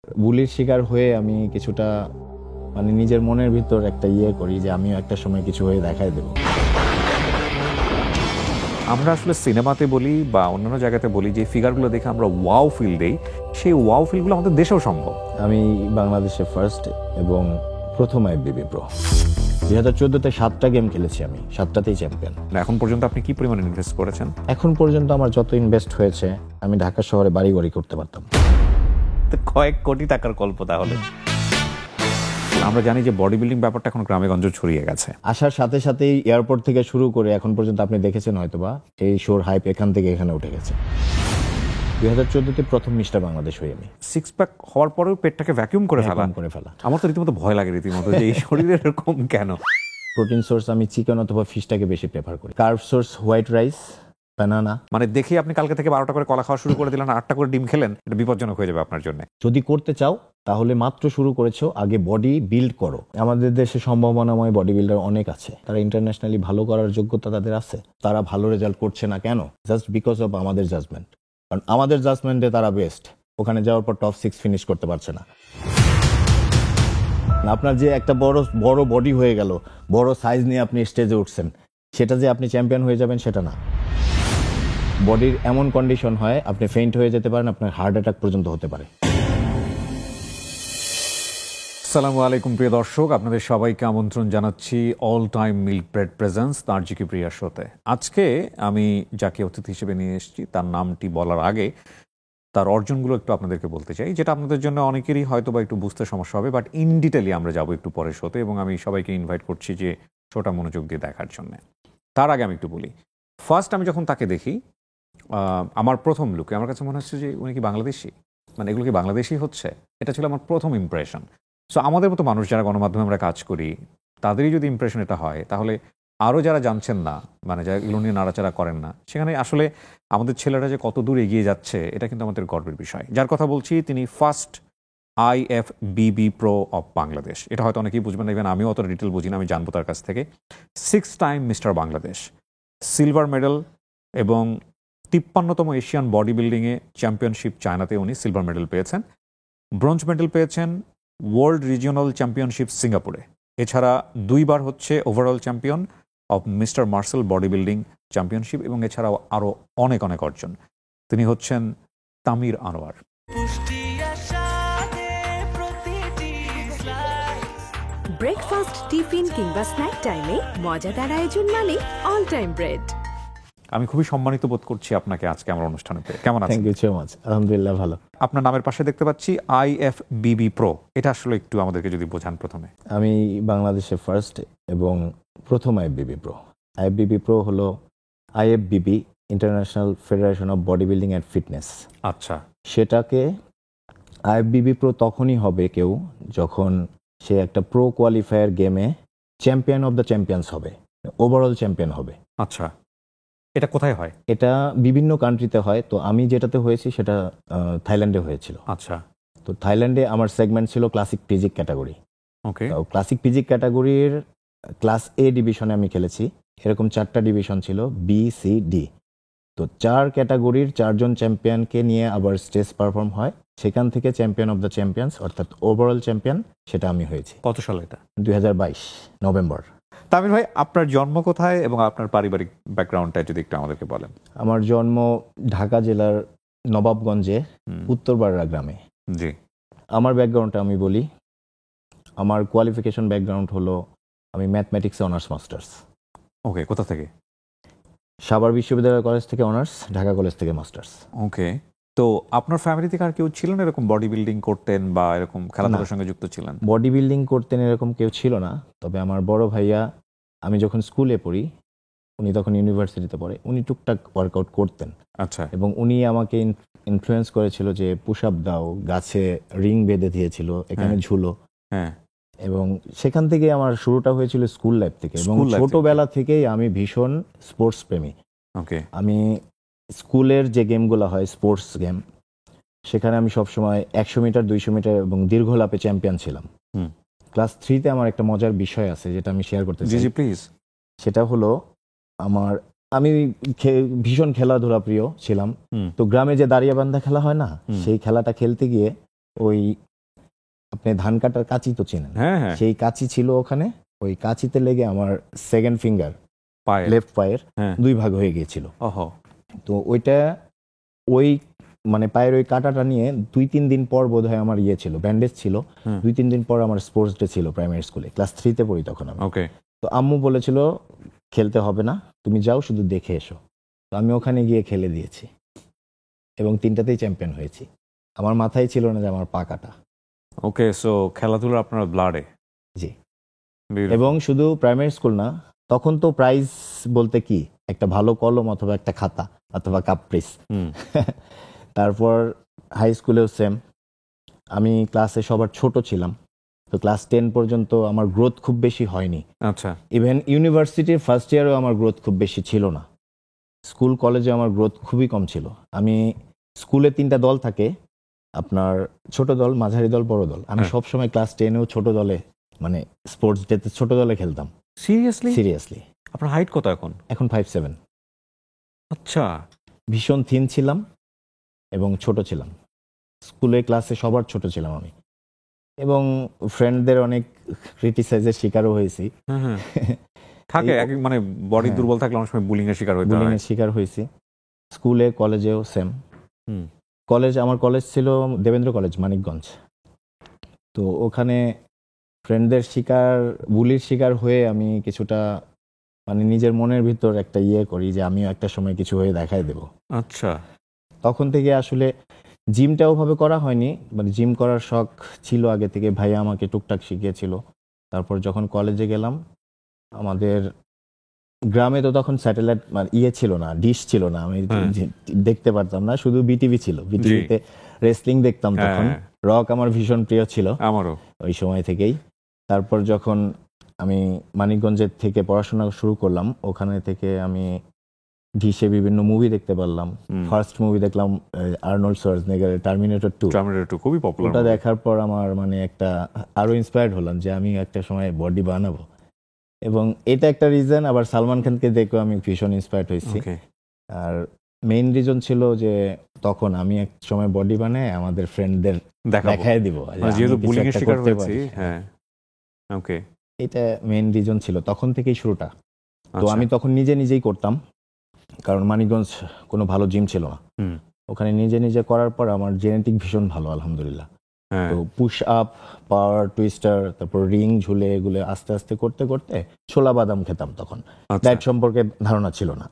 বুলির শিকার হয়ে আমি কিছুটা মানে নিজের মনের ভিতর একটা করি যে আমিও একটা সময় কিছু হয়ে দেখাই দেব। আমরা আসলে সিনেমাতে বলি বা অন্যান্য জায়গাতে বলি যে ফিগারগুলো দেখে আমরা ওয়াও ফিল দেই, সেই ওয়াও ফিলগুলো আমাদের দেশেও সম্ভব। আমি বাংলাদেশে ফার্স্ট এবং প্রথম আইএফবিবি প্রো। 2014-তে 7টা গেম খেলেছি, আমি 7টাতেই চ্যাম্পিয়ন। এখন পর্যন্ত আপনি কি পরিমাণে ইনভেস্ট করেছেন? এখন পর্যন্ত আমার যত ইনভেস্ট হয়েছে আমি ঢাকা শহরে বাড়ি করতে পারতাম। কয়েক কোটি টাকার গল্প তাহলে। আমরা জানি যে বডি বিল্ডিং ব্যাপারটা এখন গ্রামে গঞ্জে ছড়িয়ে গেছে। আসার সাথে সাথেই এয়ারপোর্ট থেকে শুরু করে এখন পর্যন্ত আপনি দেখেছেন হয়তোবা এই শোর হাইপ এখান থেকে এখানে উঠে গেছে। 2014-তে প্রথম মিস্টার বাংলাদেশ হই আমি। সিক্স প্যাক হওয়ার পরেও পেটটাকে ভ্যাকিউম করে ফেলা। আমার তো রীতিমতো ভয় লাগে রীতিমতো যে এই শরীরে এরকম কেন। প্রোটিন সোর্স আমি চিকেন অথবা ফিশটাকে বেশি প্রেফার করি। কার্ব সোর্স হোয়াইট রাইস, বানানা। মানে দেখি আপনি কালকে থেকে 12টা করে কলা খাওয়া শুরু করে দিলেন, 8টা করে ডিম খেলেন, এটা বিপজ্জনক হয়ে যাবে আপনার জন্য। যদি করতে চাও তাহলে মাত্র শুরু করেছো, আগে বডি বিল্ড করো। আমাদের দেশে সম্ভাবনাময় বডি বিল্ডার অনেক আছে, তারা ইন্টারন্যাশনালি ভালো করার যোগ্যতা তাদের আছে। তারা ভালো রেজাল্ট করছে না কেন? জাস্ট বিকজ অফ আমাদের জাজমেন্ট। কারণ আমাদের জাজমেন্টে তারা বেস্ট, ওখানে যাওয়ার পর টপ 6 ফিনিশ করতে পারছে না। আপনার যে একটা বড় বডি হয়ে গেল, বড় সাইজ নিয়ে আপনি স্টেজে উঠছেন, সেটা যে আপনি চ্যাম্পিয়ন হয়ে যাবেন সেটা না। বডির এমন কন্ডিশন হয় আপনি ফেইন্ট হয়ে যেতে পারেন, আপনার হার্ট অ্যাটাক পর্যন্ত হতে পারে। আসসালামু আলাইকুম প্রিয় দর্শক, আপনাদের সবাইকে আমন্ত্রণ জানাচ্ছি all time milk bread presents তার্জিকি প্রিয়া শোতে। আজকে আমি যাকে অতিথি হিসেবে নিয়ে এসেছি তার নামটি বলার আগে তার অর্জনগুলো একটু আপনাদেরকে বলতে চাই, যেটা আপনাদের জন্য অনেকেরই হয়তো বা একটু বুঝতে সমস্যা হবে, বাট ইন ডিটেলি আমরা যাবো একটু পরে শোতে, এবং আমি সবাইকে ইনভাইট করছি যে শোটা মনোযোগ দিয়ে দেখার জন্য। তার আগে আমি একটু বলি, ফার্স্ট আমি যখন তাকে দেখি আমার প্রথম লুকে আমার কাছে মনে হচ্ছে যে উনি কি বাংলাদেশি, মানে এগুলো কি বাংলাদেশি হচ্ছে, এটা ছিল আমার প্রথম ইমপ্রেশন। সো আমাদের মতো মানুষ যারা গণমাধ্যমে আমরা কাজ করি তাদেরই যদি ইমপ্রেশন এটা হয়, তাহলে আরও যারা জানছেন না, মানে যারা এগুলো নিয়ে নাড়াচাড়া করেন না, সেখানে আসলে আমাদের ছেলেরা যে কত দূর এগিয়ে যাচ্ছে এটা কিন্তু আমাদের গর্বের বিষয়। যার কথা বলছি তিনি first IFBB pro of Bangladesh. এটা হয়তো অনেকেই বুঝবেন না, ইভেন আমিও অত ডিটেল বুঝি না, আমি জানবো তার কাছ থেকে। 6 time mister Bangladesh, silver medal, এবং 53তম এশিয়ান বডি বিল্ডিংয়ে চ্যাম্পিয়নশিপ চায়নাতে উনি সিলভার মেডেল পেয়েছেন। ব্রোঞ্জ মেডেল পেয়েছেন ওয়ার্ল্ড রিজিওনাল চ্যাম্পিয়নশিপ সিঙ্গাপুরে। এছাড়া 2বার হচ্ছে overall champion of mister Marcel body building championship, এবং এছাড়াও আরও অনেক অনেক অর্জন। তিনি হচ্ছেন তামির আনোয়ার। ব্রেকফাস্ট, টিফিন কিংবা স্ন্যাক টাইমে মজাদার আয়োজন মানে অল টাইম ব্রেড। আমি খুবই সম্মানিত বোধ করছি আপনাকে আজকে আমার অনুষ্ঠানে পেয়ে। কেমন আছেন? Thank you so much. আলহামদুলিল্লাহ ভালো। আপনার নামের পাশে দেখতে পাচ্ছি IFBB প্রো, এটা আসলে একটু আমাদেরকে যদি বোঝান প্রথমে। আমি বাংলাদেশে ফার্স্ট এবং প্রথম আইএফবিবি প্রো। আইএফবিবি প্রো হলো IFBB, international federation of body building and fitness. আচ্ছা, সেটাকে IFBB প্রো তখনই হবে কেউ যখন সে একটা প্রো কোয়ালিফায়ার গেমে চ্যাম্পিয়ন অফ দ্য চ্যাম্পিয়ন্স হবে, ওভারঅল চ্যাম্পিয়ন হবে। আচ্ছা, এটা কোথায় হয়? এটা বিভিন্ন কান্ট্রিতে হয়, তো আমি যেটাতে হয়েছি সেটা থাইল্যান্ডে হয়েছিল। আচ্ছা, তো থাইল্যান্ডে আমার সেগমেন্ট ছিল ক্লাসিক ফিজিক ক্যাটাগরি। ওকে। তো ক্লাসিক ফিজিক ক্যাটাগরির ক্লাস A ডিভিশনে আমি খেলেছি। এরকম 4টা ডিভিশন ছিল, B, C, D। তো 4 ক্যাটাগরির 4জন চ্যাম্পিয়নকে নিয়ে আবার স্টেজ পারফর্ম হয়, সেখান থেকে চ্যাম্পিয়ন অফ দ্য চ্যাম্পিয়ন্স অর্থাৎ ওভারঅল চ্যাম্পিয়ন সেটা আমি হয়েছি। কত সালে এটা? 2022 নভেম্বর। তামির ভাই, আপনার জন্ম কোথায় এবং আপনার পারিবারিক ব্যাকগ্রাউন্ডটা যদি একটু আমাদেরকে বলেন। আমার জন্ম ঢাকা জেলার নবাবগঞ্জে উত্তরবাড়রা গ্রামে। জি। আমার ব্যাকগ্রাউন্ডটা আমি বলি, আমার কোয়ালিফিকেশন ব্যাকগ্রাউন্ড হলো আমি ম্যাথমেটিক্সে অনার্স মাস্টার্স। ওকে, কোথা থেকে? সাভার বিশ্ববিদ্যালয় কলেজ থেকে অনার্স, ঢাকা কলেজ থেকে মাস্টার্স। ওকে। তো আপনার ফ্যামিলি থেকে আর কেউ ছিলেন এরকম বডি বিল্ডিং করতেন বা এরকম খেলাধুলার সঙ্গে যুক্ত ছিলেন? বডি বিল্ডিং করতেন এরকম কেউ ছিল না, তবে আমার বড় ভাইয়া, আমি যখন স্কুলে পড়ি, উনি তখন ইউনিভার্সিটিতে পড়ে, উনি টুকটাক ওয়ার্কআউট করতেন। আচ্ছা। এবং উনি আমাকে ইনফ্লুয়েন্স করেছিল যে পুশ আপ দাও, গাছে রিং বেঁধে দিয়েছিল, এখানে ঝুলো। হ্যাঁ। এবং সেখান থেকে আমার শুরুটা হয়েছিল স্কুল লাইফ থেকে, এবং ছোটবেলা থেকেই আমি ভীষণ স্পোর্টস প্রেমী। ওকে। আমি স্কুলের যে গেমগুলো হয় স্পোর্টস গেম, সেখানে আমি সবসময় 100 মিটার, 200 মিটার এবং দীর্ঘ লাপে চ্যাম্পিয়ন ছিলাম। ক্লাস 3-তে আমার একটা মজার বিষয় আছে যেটা আমি শেয়ার করতে চাই। জি প্লিজ। সেটা হলো আমি ভীষণ খেলাধুলা প্রিয় ছিলাম। তো গ্রামে যে দাঁড়িয়ে বান্ধা খেলা হয় না, সেই খেলাটা খেলতে গিয়ে ওই আপনি ধান কাটার কাঁচি তো চেনেন, হ্যাঁ হ্যাঁ, সেই কাঁচি ছিল ওখানে, ওই কাঁচিতে লেগে আমার সেকেন্ড ফিঙ্গার পায়ে, লেফট পায়ের হ্যাঁ, 2 ভাগ হয়ে গিয়েছিল। ওহো, তো ওইটা ওই মানে পায়ের ওই কাঁটাটা নিয়ে 2-3 দিন পর বোধহয় আমার ইয়ে ছিল, ব্যান্ডেজ ছিল। 2-3 দিন পর আমার স্পোর্টস ডে ছিল প্রাইমারি স্কুলে, ক্লাস 3-তে পড়ি তখন আমি। ওকে, তো আম্মু বলেছিল খেলতে হবে না, তুমি যাও শুধু দেখে এসো। তো আমি ওখানে গিয়ে খেলে দিয়েছি এবং 3টাতেই চ্যাম্পিয়ন হয়েছি। আমার মাথায় ছিল না যে আমার পা কাটা। ওকে। সো খেলাধুলা আপনার ব্লাডে। জি। এবং শুধু প্রাইমারি স্কুল না, তখন তো প্রাইজ বলতে কি একটা ভালো কলম অথবা একটা খাতা অথবা কাপ্রিস। তারপর হাই স্কুলেও সেম, আমি ক্লাসে সবার ছোট ছিলাম। তো ক্লাস 10 পর্যন্ত আমার গ্রোথ খুব বেশি হয়নি। আচ্ছা, ইভেন ইউনিভার্সিটির ফার্স্ট ইয়ারেও আমার গ্রোথ খুব বেশি ছিল না। স্কুল কলেজে আমার গ্রোথ খুবই কম ছিল। আমি স্কুলে 3টা দল থাকে, আপনার ছোট দল, মাঝারি দল, বড় দল। আমি সবসময় ক্লাস 10এও ছোট দলে, মানে স্পোর্টস ডেতে ছোট দলে খেলতাম। সিরিয়াসলি। আপনার হাইট কত এখন? এখন 5'7". আচ্ছা, ভীষণ থিন ছিলাম এবং ছোট ছিলাম। স্কুলে ক্লাসে সবার ছোট ছিলাম আমি, এবং ফ্রেন্ডদের অনেক ক্রিটিসাইজের শিকারও হয়েছি। থাকে মানে বডি দুর্বল থাকলে অনেক সময় বুলিং এর শিকার হতে হয়। বুলিং এর শিকার হয়েছি স্কুলে, কলেজেও সেম। আমার কলেজ ছিল দেবেন্দ্র কলেজ, মানিকগঞ্জ। তো ওখানে ফ্রেন্ডদের শিকার, বুলির শিকার হয়ে আমি কিছুটা মানে নিজের মনের ভিতর একটা ইয়ে করি যে আমিও একটা সময় কিছু হয়ে দেখাই দেব। আচ্ছা, তখন থেকে আসলে জিমটা ওভাবে করা হয়নি, মানে জিম করার শখ ছিল আগে থেকে, ভাইয়া আমাকে টুকটাক শিখিয়েছিল। তারপর যখন কলেজে গেলাম, আমাদের গ্রামে তো তখন স্যাটেলাইট মানে ইয়ে ছিল না, ডিশ ছিল না, আমি দেখতে পারতাম না, শুধু বিটিভি ছিল। বিটিভিতে রেসলিং দেখতাম তখন। রক আমার ভীষণ প্রিয় ছিল আমারও ওই সময় থেকেই। তারপর যখন আমি মানিকগঞ্জের থেকে পড়াশোনা শুরু করলাম, ওখানে থেকে আমি ডিশে বিভিন্ন মুভি দেখতে পারলাম। ফার্স্ট মুভি দেখলাম আর্নল্ড শোয়ার্জনেগারের টার্মিনেটর 2, খুবই পপুলার। ওটা দেখার পর আমার মানে একটা আরো ইন্সপায়ার্ড হলাম যে আমি একটা সময় বডি বানাবো, এবং এটা একটা রিজন। আবার সালমান খানকে দেখে আমি ভীষণ ইন্সপায়ার্ড হয়েছি। আর মেইন রিজন ছিল যে তখন আমি এক সময় বডি বানায় আমাদের ফ্রেন্ডদের দেখায় দিব, যেহেতু বুলিং এর শিকার হয়েছি। হ্যাঁ, ওকে, এটা মেইন রিজন ছিল, তখন থেকেই শুরুটা। তো আমি তখন নিজেই করতাম, কারণ মানিকগঞ্জ কোনো ভালো জিম ছিল না। ওখানে নিজে করার পর আমার জেনেটিক ভীষণ ভালো, আলহামদুলিল্লাহ। তো পুশ আপ, পাওয়ার টুইস্টার, তারপর রিং ঝুলে, এগুলো আস্তে আস্তে করতে করতে ছোলা বাদাম খেতাম তখন। ডায়েট সম্পর্কে ধারণা ছিল না।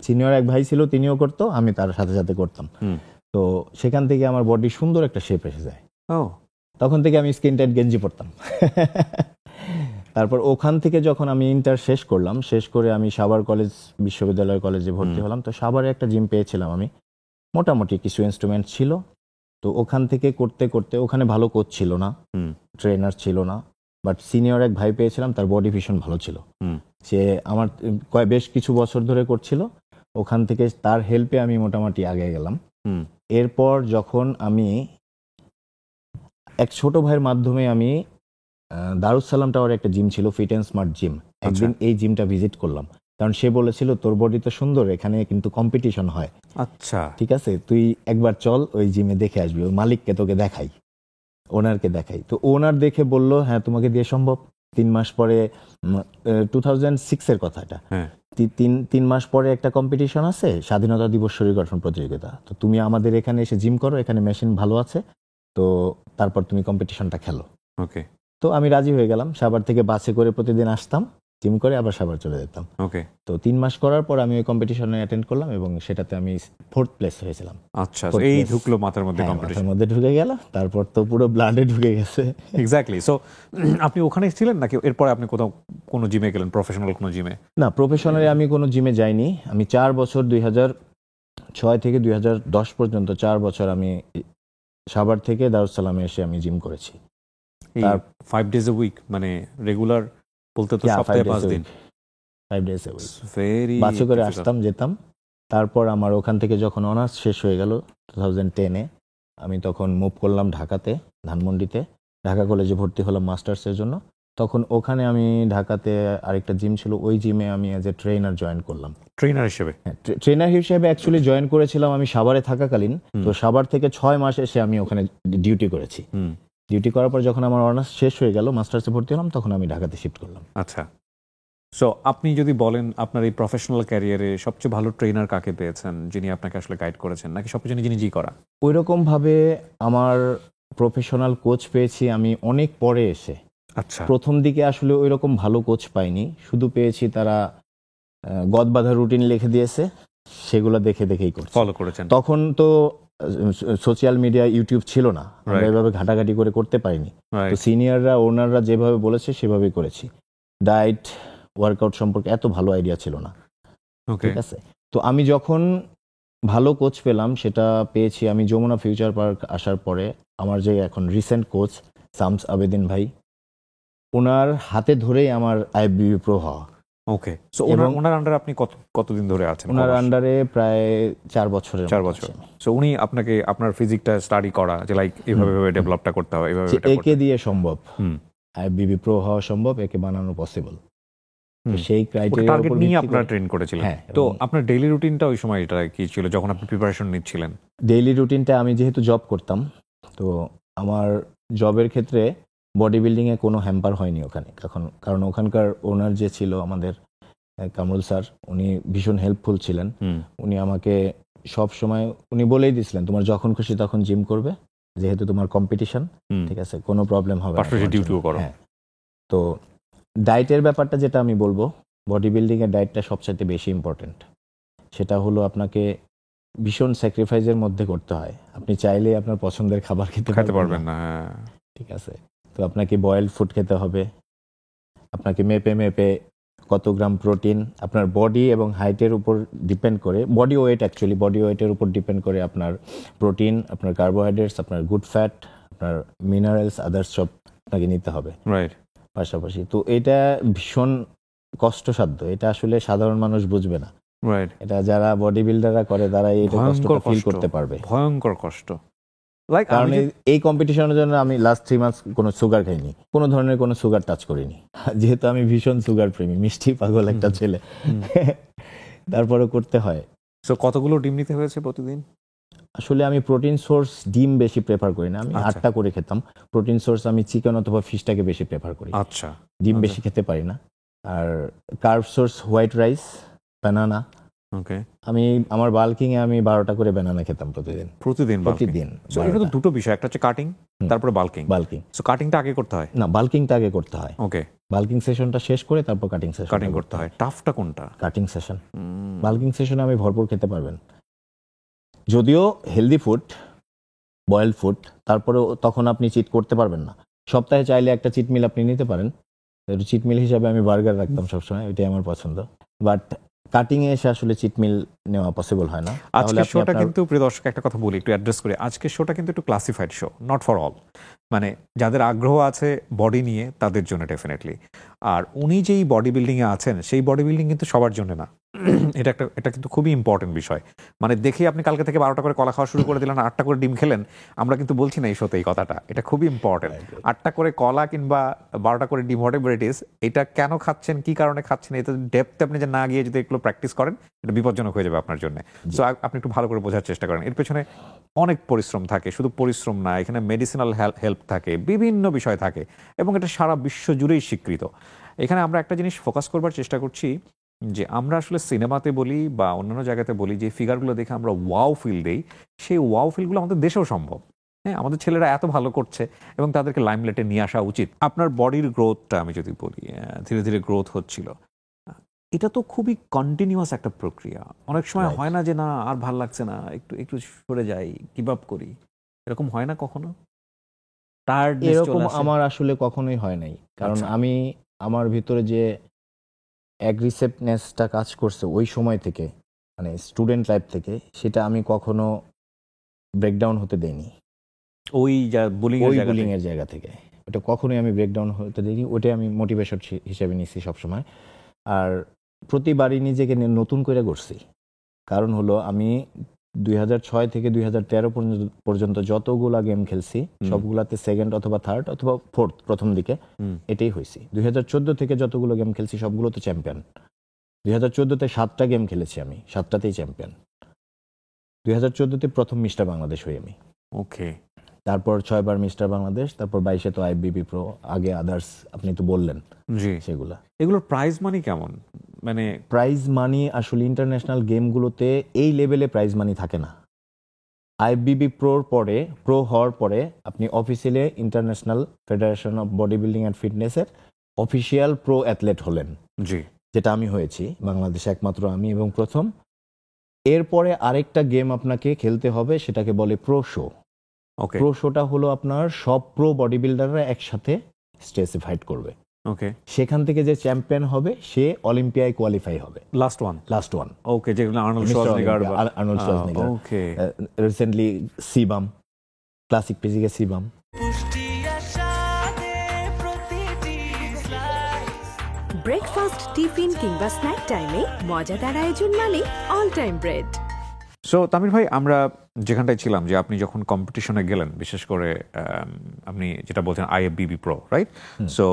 সিনিয়র এক ভাই ছিল, তিনিও করতো, আমি তার সাথে সাথে করতাম। তো সেখান থেকে আমার বডি সুন্দর একটা শেপ এসে যায়। তখন থেকে আমি স্কিন টাইট গেঞ্জি পরতাম। তারপর ওখান থেকে যখন আমি ইন্টার শেষ করলাম, শেষ করে আমি সাভার কলেজ বিশ্ববিদ্যালয় কলেজে ভর্তি হলাম। তো সাভারে একটা জিম পেয়েছিলাম আমি, মোটামুটি কিছু ইনস্ট্রুমেন্ট ছিল। তো ওখান থেকে করতে করতে, ওখানে ভালো কোচ ছিল না, ট্রেনার ছিল না, বাট সিনিয়র এক ভাই পেয়েছিলাম, তার বডি ভীষণ ভালো ছিল। সে আমার বেশ কিছু বছর ধরে করছিল। ওখান থেকে তার হেল্পে আমি মোটামুটি আগে গেলাম। এরপর যখন আমি এক ছোট ভাইয়ের মাধ্যমে আমি দারুসালাম টাওয়ারে একটা জিম ছিল, ফিট অ্যান্ড স্মার্ট জিম, একদিন এই জিমটা ভিজিট করলাম। কারণ সে বলেছিল তোর বডি তো সুন্দর, এখানে কিন্তু কম্পিটিশন হয়। আচ্ছা, ঠিক আছে, তুই একবার চল ওই জিমে দেখে আসবি, ওই মালিককে তোকে দেখাই, ওনারকে দেখাই। তো ওনার দেখে বলল হ্যাঁ তোমাকে দিয়ে সম্ভব। 3 মাস পরে, 2006-এর কথা এটা, 3 মাস পরে একটা কম্পিটিশন আছে, স্বাধীনতা দিবস শরীর গঠন প্রতিযোগিতা। তো তুমি আমাদের এখানে এসে জিম করো, এখানে মেশিন ভালো আছে, তো তারপর তুমি কম্পিটিশনটা খেলো। ওকে। তো আমি রাজি হয়ে গেলাম। সাভার থেকে বাসে করে প্রতিদিন আসতাম, জিম করে আবার সাভার চলে যেতাম। ওকে। তো 3 মাস করার পর আমি ওই কম্পিটিশনে অ্যাটেন্ড করলাম এবং সেটাতে আমি 4th প্লেস হয়েছিলাম। আচ্ছা, এই ঢুকলো মাথার মধ্যে, কম্পিটিশনের মধ্যে ঢুকে গেল, তারপর তো পুরো ব্লাডে ঢুকে গেছে। এক্স্যাক্টলি। সো আপনি ওখানে ছিলেন নাকি এরপরে আপনি কোথাও কোনো জিমে গেলেন, প্রফেশনাল কোনো জিমে? না, প্রফেশনালি আমি কোনো জিমে যাইনি। আমি 4 বছর, 2006 থেকে 2010 পর্যন্ত 4 বছর আমি সাভার থেকে দারুসালামে এসে আমি জিম করেছি। 5 days a week, মানে রেগুলার বলতে তো সপ্তাহে 5 দিন, 5 days a week ভেরি বাসে করে আসতাম, যেতাম। তারপর আমার ওখান থেকে যখন অনার্স শেষ হয়ে গেল 2010-এ, আমি তখন মুভ করলাম ঢাকাতে, ধানমন্ডিতে। ঢাকা কলেজে ভর্তি হলাম মাস্টার্সের জন্য। তখন ওখানে আমি ঢাকাতে আরেকটা জিম ছিল, ওই জিমে আমি অ্যাজ এ ট্রেনার জয়েন করলাম। ট্রেনার হিসেবে? হ্যাঁ, ট্রেনার হিসেবে অ্যাকচুয়ালি জয়েন করেছিলাম আমি সাভারে থাকাকালীন। তো সাভার থেকে 6 মাস এসে আমি ওখানে ডিউটি করেছি। ডিউটি করার পর যখন আমার অনার্স শেষ হয়ে গেল, মাস্টার্সে ভর্তি হলাম, তখন আমি ঢাকাতে শিফট করলাম। আচ্ছা, সো আপনি যদি বলেন আপনার এই প্রফেশনাল ক্যারিয়ারে সবচেয়ে ভালো ট্রেনার কাকে পেয়েছেন, যিনি আপনাকে আসলে গাইড করেছেন, নাকি সবকিছু নিজে নিজেই করা? ওই রকমভাবে আমার প্রফেশনাল কোচ পেয়েছি আমি অনেক পরে এসে। আচ্ছা, প্রথম দিকে আসলে ওই রকম ভালো কোচ পাইনি, শুধু পেয়েছি তারা গদবাঁধা রুটিন লিখে দিয়েছে, সেগুলো দেখে দেখেই করছি। ফলো করেছেন? তখন তো সোশ্যাল মিডিয়া, ইউটিউব ছিল না, আমরা Right. এভাবে ঘাটাঘাটি করে করতে পারিনি। তো রাইট, সিনিয়ররা, ওনাররা যেভাবে বলেছে সেভাবেই করেছি। ডায়েট, ওয়ার্কআউট সম্পর্কে এত ভালো আইডিয়া ছিল না, ওকে, ঠিক আছে। তো আমি যখন ভালো কোচ পেলাম, সেটা পেয়েছি আমি যমুনা ফিউচার পার্ক আসার পরে। আমার যে এখন রিসেন্ট কোচ শামস আবেদিন ভাই, ওনার হাতে ধরেই আমার আইএফবিবি প্রো হওয়া। ওকে। সো এবং- ওনার আন্ডারে আপনি কতদিন ধরে আছেন? ওনার কমাস? আন্ডারে প্রায় 4 বছরের 4 মতো বছর। আছি আমি। সো উনি আপনাকে আপনার ফিজিকটা স্টাডি করা, যে লাইক এভাবে ডেভেলপটা করতে হবে, এভাবে যে এটা করতে একে দিয়ে সম্ভব, হুম। আইএফবিবি প্রো হওয়া সম্ভব, একে বানানো পসিবল। হুম। সেই ক্রাইটেরিয়ার টার্গেট উপর নিয়ে ভিত্তি আপনারা করে ট্রেন করেছিলেন। হ্যাঁ, তো এবং- আপনার ডেইলি রুটিনটা ওই সময় এটা কি ছিল যখন আপনি প্রিপারেশন নিচ্ছিলেন? ডেইলি রুটিনটা, আমি যেহেতু জব করতাম, তো আমার জবের ক্ষেত্রে বডি বিল্ডিংয়ে কোনো হ্যাম্পার হয়নি ওখানে। কারণ ওখানকার ওনার যে ছিল আমাদের কামরুল স্যার, উনি ভীষণ হেল্পফুল ছিলেন। হুম। উনি আমাকে সব সময় উনি বলেই দিয়েছিলেন, তোমার যখন খুশি তখন জিম করবে, যেহেতু তোমার কম্পিটিশন, হুম। ঠিক আছে, কোনো প্রবলেম হবে না পাশাপাশি তোমার ডিউটিও জন্য। করো। হ্যাঁ। তো ডায়েটের ব্যাপারটা যেটা আমি বলবো, বডি বিল্ডিংয়ের ডায়েটটা সবচাইতে বেশি ইম্পর্টেন্ট। সেটা হলো আপনাকে ভীষণ স্যাক্রিফাইসের মধ্যে করতে হয়। আপনি চাইলে আপনার পছন্দের খাবার খেতে পারবেন না, হ্যাঁ। ঠিক আছে। তো আপনাকে বয়েলড ফুড খেতে হবে, আপনাকে মেপে মেপে কত গ্রাম প্রোটিন, আপনার বডি এবং হাইটের উপর ডিপেন্ড করে, বডি ওয়েটের উপর ডিপেন্ড করে আপনার প্রোটিন, আপনার কার্বোহাইড্রেটস, আপনার গুড ফ্যাট, আপনার মিনারেলস, আদার্স সব আপনাকে নিতে হবে রাইট। পাশাপাশি। তো এটা ভীষণ কষ্টসাধ্য, এটা আসলে সাধারণ মানুষ বুঝবে না। রাইট। এটা যারা বডি বিল্ডাররা করে, তারা এই কষ্টটা ভয়ঙ্কর ফিল কষ্ট, করতে পারবে। ভয়ঙ্কর কষ্ট। লাইক কারণ এই কম্পিটিশনের জন্য আমি লাস্ট 3 মাস কোনো সুগার খাইনি, কোনো ধরনের কোনো সুগার টাচ করিনি, যেহেতু আমি ভীষণ সুগার প্রেমী, মিষ্টি পাগল একটা ছেলে। তারপরে করতে হয়। সো কতগুলো ডিম নিতে হয়েছে প্রতিদিন? আসলে আমি প্রোটিন সোর্স ডিম বেশি প্রেফার করি না, আমি আচ্ছা। 8টা করে খেতাম। প্রোটিন সোর্স আমি চিকেন অথবা ফিশটাকে বেশি প্রেফার করি, আচ্ছা, ডিম আচ্ছা। বেশি খেতে পারি না। আর কার্ব সোর্স হোয়াইট রাইস, বানানা। ওকে। আমি আমার বাল্কিংয়ে আমি 12টা করে বানানা খেতাম প্রতিদিন। প্রতিদিন প্রতিদিন সো এটা তো দুটো বিষয়, একটা হচ্ছে কাটিং, তারপরে বাল্কিং। বাল্কিং সো কাটিংটা আগে করতে হয়? না, বাল্কিংটা আগে করতে হয়। ওকে, বাল্কিং সেশনটা শেষ করে তারপর কাটিং সেশন কাটিং করতে হয়। টাফটা কোনটা? Cutting session. বাল্কিং সেশনে আমি ভরপুর খেতে পারবেন, যদিও হেলদি ফুড, বয়েলড ফুড, তারপরেও তখন আপনি চিট করতে পারবেন না। সপ্তাহে চাইলে একটা চিট মিল আপনি নিতে পারেন। চিট মিল হিসাবে আমি বার্গার রাখতাম সবসময়, ওইটাই আমার পছন্দ। বাট কাটিং এ এসে আসলে চিট মিল নেওয়া পসিবল হয় না। তাহলে আজকের আপনি শোটা আপনার- কিন্তু, প্রিয় দর্শক, একটা কথা বলি, একটু অ্যাড্রেস করে। আজকের শোটা কিন্তু একটু classified show, not for all. মানে যাদের আগ্রহ আছে বডি নিয়ে, তাদের জন্য ডেফিনেটলি। আর উনি যেই বডি বিল্ডিংয়ে আছেন, সেই বডি বিল্ডিং কিন্তু সবার জন্য না। এটা কিন্তু খুবই ইম্পর্টেন্ট বিষয়। মানে দেখি আপনি কালকে থেকে 12টা করে কলা খাওয়া শুরু করে দিলেন, 8টা করে ডিম খেলেন, আমরা কিন্তু বলছি না এই শোতে এই কথাটা। এটা খুবই ইম্পর্টেন্ট। 8টা করে কলা কিংবা 12টা করে ডিম, হোয়াট এভার ইট ইজ, এটা কেন খাচ্ছেন, কি কারণে খাচ্ছেন, এটা ডেপথে আপনি যে না গিয়ে যদি এগুলো প্র্যাকটিস করেন, এটা বিপজ্জনক হয়ে যাবে আপনার জন্য। সো আপনি একটু ভালো করে বোঝার চেষ্টা করেন। এর পেছনে অনেক পরিশ্রম থাকে, শুধু পরিশ্রম না, এখানে মেডিসিনাল হেল্প থাকে, বিভিন্ন বিষয় থাকে, এবং এটা সারা বিশ্ব জুড়েই স্বীকৃত। এখানে আমরা একটা জিনিস ফোকাস করবার চেষ্টা করছি, যে আমরা আসলে সিনেমাতে বলি বা অন্যান্য জায়গাতে বলি যে ফিগারগুলো দেখে আমরা ওয়াও ফিল দেই, সেই ওয়াও ফিলগুলো আমাদের দেশেও সম্ভব। হ্যাঁ, আমাদের ছেলেরা এত ভালো করছে এবং তাদেরকে লাইমলাইটে নিয়ে আসা উচিত। আপনার বডির গ্রোথটা আমি যদি বলি, ধীরে ধীরে গ্রোথ হচ্ছিল, এটা তো খুবই কন্টিনিউয়াস একটা প্রক্রিয়া। অনেক সময় Right. হয় না যে না আর ভাল লাগছে না, একটু একটু সরে যাই, গিভ আপ করি, এরকম হয় না কখনো? টায়ার্ডনেস এরকম চলে আসে? আমার আসলে কখনোই হয় নাই, কারণ আচ্ছা। আমি আমার ভিতরে যে অ্যাগ্রেসিভনেসটা কাজ করছে ওই সময় থেকে, মানে স্টুডেন্ট লাইফ থেকে, সেটা আমি কখনো ব্রেকডাউন হতে দেইনি। ওই যা বুলিং ওই এর বুলিং এর জায়গা থেকে ওটা কখনোই আমি ব্রেকডাউন হতে দেইনি। ওটাই আমি মোটিভেশন হিসেবে নিচ্ছি সবসময়। আর প্রতিবারই নিজেকে নতুন করে করছি। কারণ হলো আমি 2006 থেকে 2013 পর্যন্ত যতগুলা গেম খেলছি, সবগুলাতে সেকেন্ড অথবা থার্ড অথবা ফোর্থ প্রথম দিকে, এটাই হয়েছি। 2014 থেকে যতগুলো গেম খেলছি সবগুলোতে চ্যাম্পিয়ন। 2014-তে 7টা গেম খেলেছি আমি, 7টাতেই চ্যাম্পিয়ন। 2014-তে প্রথম মিস্টার বাংলাদেশ হই আমি। ওকে। তারপর 6বার মিস্টার বাংলাদেশ, তারপর 22-এ তো আইএফবিবি প্রো, আগে আদার্স আপনি তো বললেন জি, সেগুলা। এগুলোর প্রাইজ মানি কেমন? মানে প্রাইজ মানি আসলে ইন্টারন্যাশনাল গেমগুলোতে এই লেভেলে প্রাইজ মানি থাকে না। আইএফবিবি প্রো হওয়ার পরে আপনি officially international federation of body building and ফিটনেসের অফিসিয়াল প্রো অ্যাথলেট হলেন, জি, যেটা আমি হয়েছি বাংলাদেশে একমাত্র আমি এবং প্রথম। এরপরে আরেকটা গেম আপনাকে খেলতে হবে, সেটাকে বলে প্রো শো। ওকে প্রো শোটা হলো আপনার সব প্রো বডি বিল্ডাররা একসাথে স্টেজে ফাইট করবে। ওকে, সেখান থেকে যে চ্যাম্পিয়ন হবে সে অলিম্পিয়ায় কোয়ালিফাই হবে, লাস্ট ওয়ান। ওয়ান। ওকে, যেগুলো Arnold Schwarzenegger Arnold Schwarzenegger, okay, recently Cbum, classic ফিজিকে সিবাম। ব্রেকফাস্ট, টিফিন কিংবা স্ন্যাক টাইমে মজাদার আয়োজন মানে all time bread. So Tamir ভাই, আমরা যেখানটায় ছিলাম যে আপনি যখন কম্পিটিশনে গেলেন, বিশেষ করে আপনি যেটা বলছেন আইএফবিবি প্রো, রাইট? সো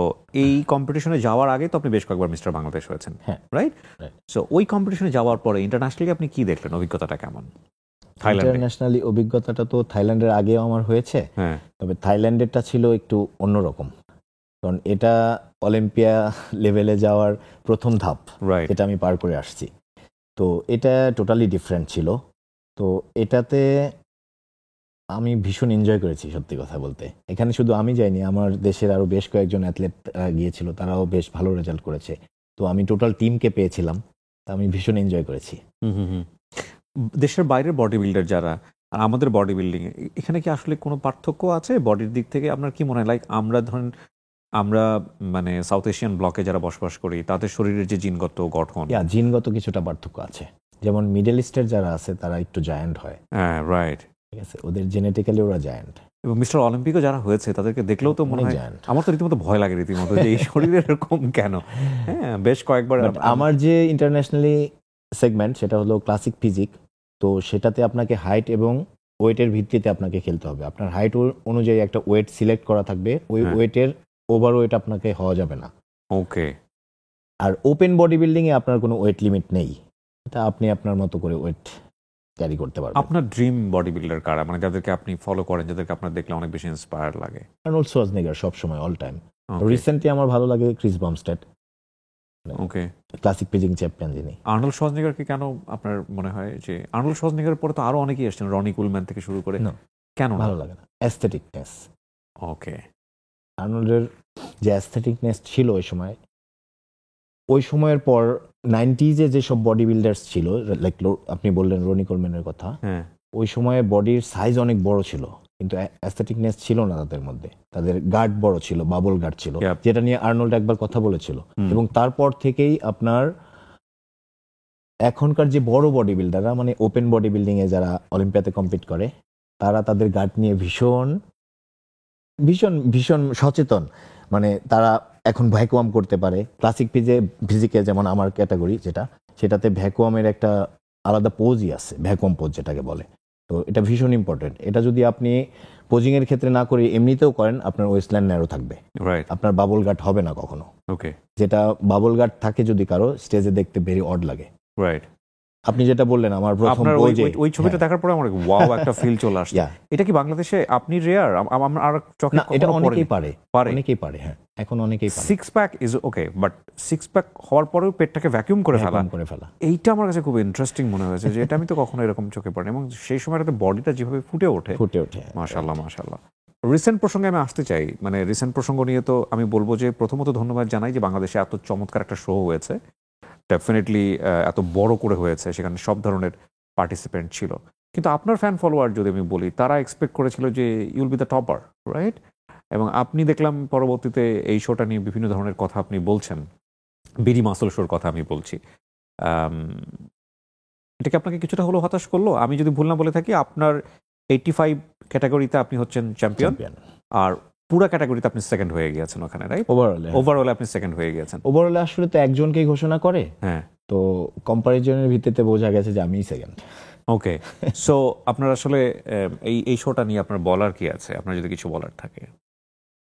এই কম্পিটিশনে যাওয়ার আগে তো আপনি বেশ কয়েকবার মিস্টার বাংলাদেশ হয়েছেন, হ্যাঁ, রাইট? সো ওই কম্পিটিশনে যাওয়ার পরে ইন্টারন্যাশনালি আপনি কি দেখলেন, অভিজ্ঞতাটা কেমন? থাইল্যান্ডে, ইন্টারন্যাশনালি অভিজ্ঞতাটা তো থাইল্যান্ডের আগেও আমার হয়েছে, হ্যাঁ, তবে থাইল্যান্ডেরটা ছিল একটু অন্যরকম, কারণ এটা অলিম্পিয়া লেভেলে যাওয়ার প্রথম ধাপ, রাইট, যেটা আমি পার করে আসছি। তো এটা টোটালি ডিফারেন্ট ছিল। তো এটাতে আমি ভীষণ এনজয় করেছি, সত্যি কথা বলতে। এখানে শুধু আমি যাইনি, আমার দেশের আরও বেশ কয়েকজন অ্যাথলেট গিয়েছিল, তারাও বেশ ভালো রেজাল্ট করেছে। তো আমি টোটাল টিমকে পেয়েছিলাম, তা আমি ভীষণ এনজয় করেছি। দেশের বাইরের বডি বিল্ডার যারা আর আমাদের বডি বিল্ডিং, এখানে কি আসলে কোনো পার্থক্য আছে বডির দিক থেকে? আপনার কি মনে হয়, লাইক আমরা মানে সাউথ এশিয়ান ব্লকে যারা বসবাস করি, তাদের শরীরের যে জিনগত গঠন, জিনগত কিছুটা পার্থক্য আছে। যেমন মিডল ইস্টের যারা আছে তারা একটু জায়ান্ট হয়, হ্যাঁ, রাইট, ঠিক আছে, ওদের জেনেটিক্যালি ওরা জায়ান্ট। এবং মিস্টার অলিম্পিকও যারা হয়েছে তাদেরকে দেখলেও তো মনে অনেক হয়, giant। আমার তো রীতিমতো ভয় লাগে রীতিমতো যে এই শরীরের এরকম কেন। হ্যাঁ, বেশ কয়েকবার But আমার যে ইন্টারন্যাশনালি সেগমেন্ট, সেটা হলো ক্লাসিক ফিজিক। তো সেটাতে আপনাকে হাইট এবং ওয়েটের ভিত্তিতে আপনাকে খেলতে হবে। আপনার হাইট অনুযায়ী একটা ওয়েট সিলেক্ট করা থাকবে, ওই হ্যাঁ। ওয়েটের ওভার ওয়েট আপনাকে হওয়া যাবে না। ওকে, আর ওপেন বডি বিল্ডিং এ আপনার কোনো ওয়েট লিমিট নেই, এটা আপনি আপনার মতো করে ওয়েট ক্যারি করতে পারবেন। আপনার ড্রিম বডি বিল্ডার কারা, মানে যাদেরকে আপনি ফলো করেন, যাদেরকে আপনার দেখলে অনেক বেশি ইন্সপায়ার লাগে? আর্নল্ড শোয়ার্জনেগার সব সময়, অল টাইম। Okay, রিসেন্টলি আমার ভালো লাগে ক্রিস বামস্টেড, ওকে। ক্লাসিক ফিজিং চ্যাম্পিয়ন যিনি। আর্নল্ড শোয়ার্জনেগারকে কেন আপনার মনে হয় যে আর্নল্ড শোয়ার্জনেগারের পরে তো আরো অনেকেই আসছেন, রনি কুলম্যান থেকে শুরু করে, No, কেন ভালো লাগে না, অ্যাস্থেটিকনেস। ওকে, আর্নল্ডের যে অ্যাস্থেটিকনেস ছিল ওই সময়ের পর 90s যেসব বডি বিল্ডার্স ছিল, লাইক আপনি বললেন রনি কোলম্যানের কথা, হ্যাঁ, ওই সময়ে বডির সাইজ অনেক বড় ছিল, কিন্তু অ্যাস্থেটিকনেস ছিল না তাদের মধ্যে। তাদের গার্ড বড় ছিল, বাবল গার্ড ছিল, Yep. যেটা নিয়ে আর্নল্ড একবার কথা বলেছিল। এবং তারপর থেকেই আপনার এখনকার যে বড় বডি বিল্ডাররা, মানে ওপেন বডি বিল্ডিং এ যারা অলিম্পিয়াতে কম্পিট করে, তারা তাদের গার্ড নিয়ে ভীষণ ভীষণ ভীষণ সচেতন। মানে তারা এখন ভ্যাকুয়াম করতে পারে। ক্লাসিক ফিজিকে যেমন আমার ক্যাটাগরি যেটা, সেটাতে ভ্যাকুয়ামের একটা আলাদা পোজই আছে, ভ্যাকুয়াম পোজ যেটাকে বলে। তো এটা ভীষণ ইম্পর্টেন্ট। এটা যদি আপনি পোজিং এর ক্ষেত্রে না করে এমনিতেও করেন, আপনার ওয়েস্টল্যান্ড ন্যারো থাকবে, রাইট, আপনার বাবল গার্ড হবে না কখনো। ওকে, যেটা বাবল গার্ড থাকে যদি কারো, স্টেজে দেখতে ভেরি অড লাগে। রাইট। আপনি যেটা বললেন আমার প্রথম আপনার পোজে, ওই ছবিটা দেখার পরে আমার ওয়াও একটা ফিল চলে আসছে। Yeah. এটা কি বাংলাদেশে আপনি রেয়ার? আমার আর চোখে না, এটা কখনো অনেকেই পড়েনি। পারে, অনেকেই পারে, হ্যাঁ, এখন অনেকেই পারে। Six pack is okay, but six pack হওয়ার পরেও পেটটাকে ভ্যাকুয়াম করে ফেলা, ভ্যাকুয়াম করে ফেলা, এইটা আমার কাছে খুব ইন্টারেস্টিং মনে হয়েছে, যে এটা আমি তো কখনো এরকম চোখে পড়িনি। এবং সেই সময় বডিটা যেভাবে ফুটে ওঠে, মাশাআল্লাহ, মাশাআল্লাহ। রিসেন্ট প্রসঙ্গে আমি আসতে চাই, মানে রিসেন্ট প্রসঙ্গ নিয়ে তো আমি বলবো যে প্রথমত ধন্যবাদ জানাই যে বাংলাদেশে এত চমৎকার একটা শো হয়েছে, ডেফিনেটলি এত বড় করে হয়েছে, সেখানে সব ধরনের পার্টিসিপেন্ট ছিল। কিন্তু আপনার ফ্যান ফলোয়ার যদি আমি বলি, তারা এক্সপেক্ট করেছিল যে you'll be the topper, right? এবং আপনি দেখলাম পরবর্তীতে এই শোটা নিয়ে বিভিন্ন ধরনের কথা আপনি বলছেন, বিডি মাসল শোর কথা আমি বলছি। এটা কি আপনাকে কিছুটা হলো হতাশ করলো? আমি যদি ভুল না বলে থাকি, আপনার 85 ক্যাটাগরিতে আপনি হচ্ছেন চ্যাম্পিয়ন, আর পুরো ক্যাটাগরিতে আপনি সেকেন্ড হয়ে গিয়েছেন ওখানে, রাইট? ওভারঅলে আপনি সেকেন্ড হয়ে গিয়েছেন। ওভারঅলে আসলে তো একজনকেই ঘোষণা করে, হ্যাঁ, তো কম্পারিজনের ভিত্তিতে বোঝা গেছে যে আমিই সেকেন্ড। ওকে। সো আপনার আসলে এই শোটা নিয়ে আপনার বলার কি আছে, আপনার যদি কিছু বলার থাকে?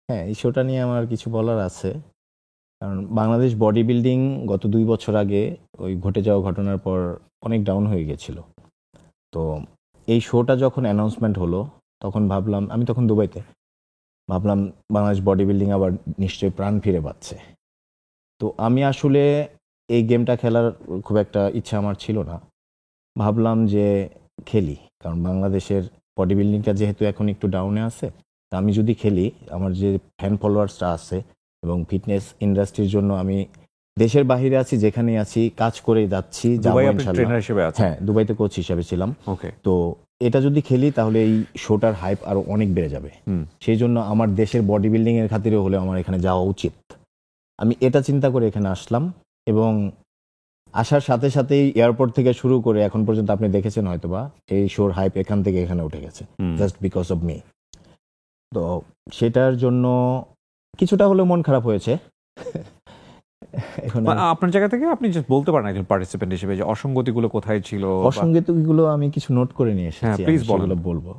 হ্যাঁ, এই শোটা নিয়ে আমার কিছু বলার আছে, কারণ বাংলাদেশ বডি বিল্ডিং গত 2 বছর আগে ওই ঘটে যাওয়া ঘটনার পর অনেক ডাউন হয়ে গেছিল। তো এই শোটা যখন অ্যানাউন্সমেন্ট হলো, তখন ভাবলাম, আমি তখন দুবাইতে, ভাবলাম বাংলাদেশ বডি বিল্ডিং আবার নিশ্চয়ই প্রাণ ফিরে পাচ্ছে। তো আমি আসলে এই গেমটা খেলার খুব একটা ইচ্ছা আমার ছিল না। ভাবলাম যে খেলি, কারণ বাংলাদেশের বডি বিল্ডিংটা যেহেতু এখন একটু ডাউনে আছে, তা আমি যদি খেলি, আমার যে ফ্যান ফলোয়ার্সটা আছে এবং ফিটনেস ইন্ডাস্ট্রির জন্য আমি দেশের বাইরে আছি, যেখানেই আছি কাজ করে যাচ্ছি, যাবো দুবাই আপনি ইনশাল্লাহ। ট্রেনার হিসেবে আছেন? হ্যাঁ, দুবাইতে কোচ হিসেবে ছিলাম। ওকে। তো এটা যদি খেলি তাহলে এই শোটার হাইপ আরো অনেক বেড়ে যাবে। সেই জন্য আমার দেশের বডি বিল্ডিং এর খাতিরে হলে আমার এখানে যাওয়া উচিত। আমি এটা চিন্তা করে এখানে আসলাম, এবং আসার সাথে সাথেই এয়ারপোর্ট থেকে শুরু করে এখন পর্যন্ত আপনি দেখেছেন হয়তোবা এই শোর হাইপ এখান থেকে এখানে উঠে গেছে, জাস্ট বিকজ অফ মি। তো সেটার জন্য কিছুটা হলেও মন খারাপ হয়েছে। এখন আপনার জায়গা থেকে আপনি just বলতে পারেন একজন পার্টিসিপেন্ট হিসেবে যে অসঙ্গতিগুলো কোথায় ছিল? অসঙ্গতিগুলো আমি কিছু নোট করে নিয়ে হ্যাঁ, এসেছি, please আমি বলেন। সেগুলো বলবো।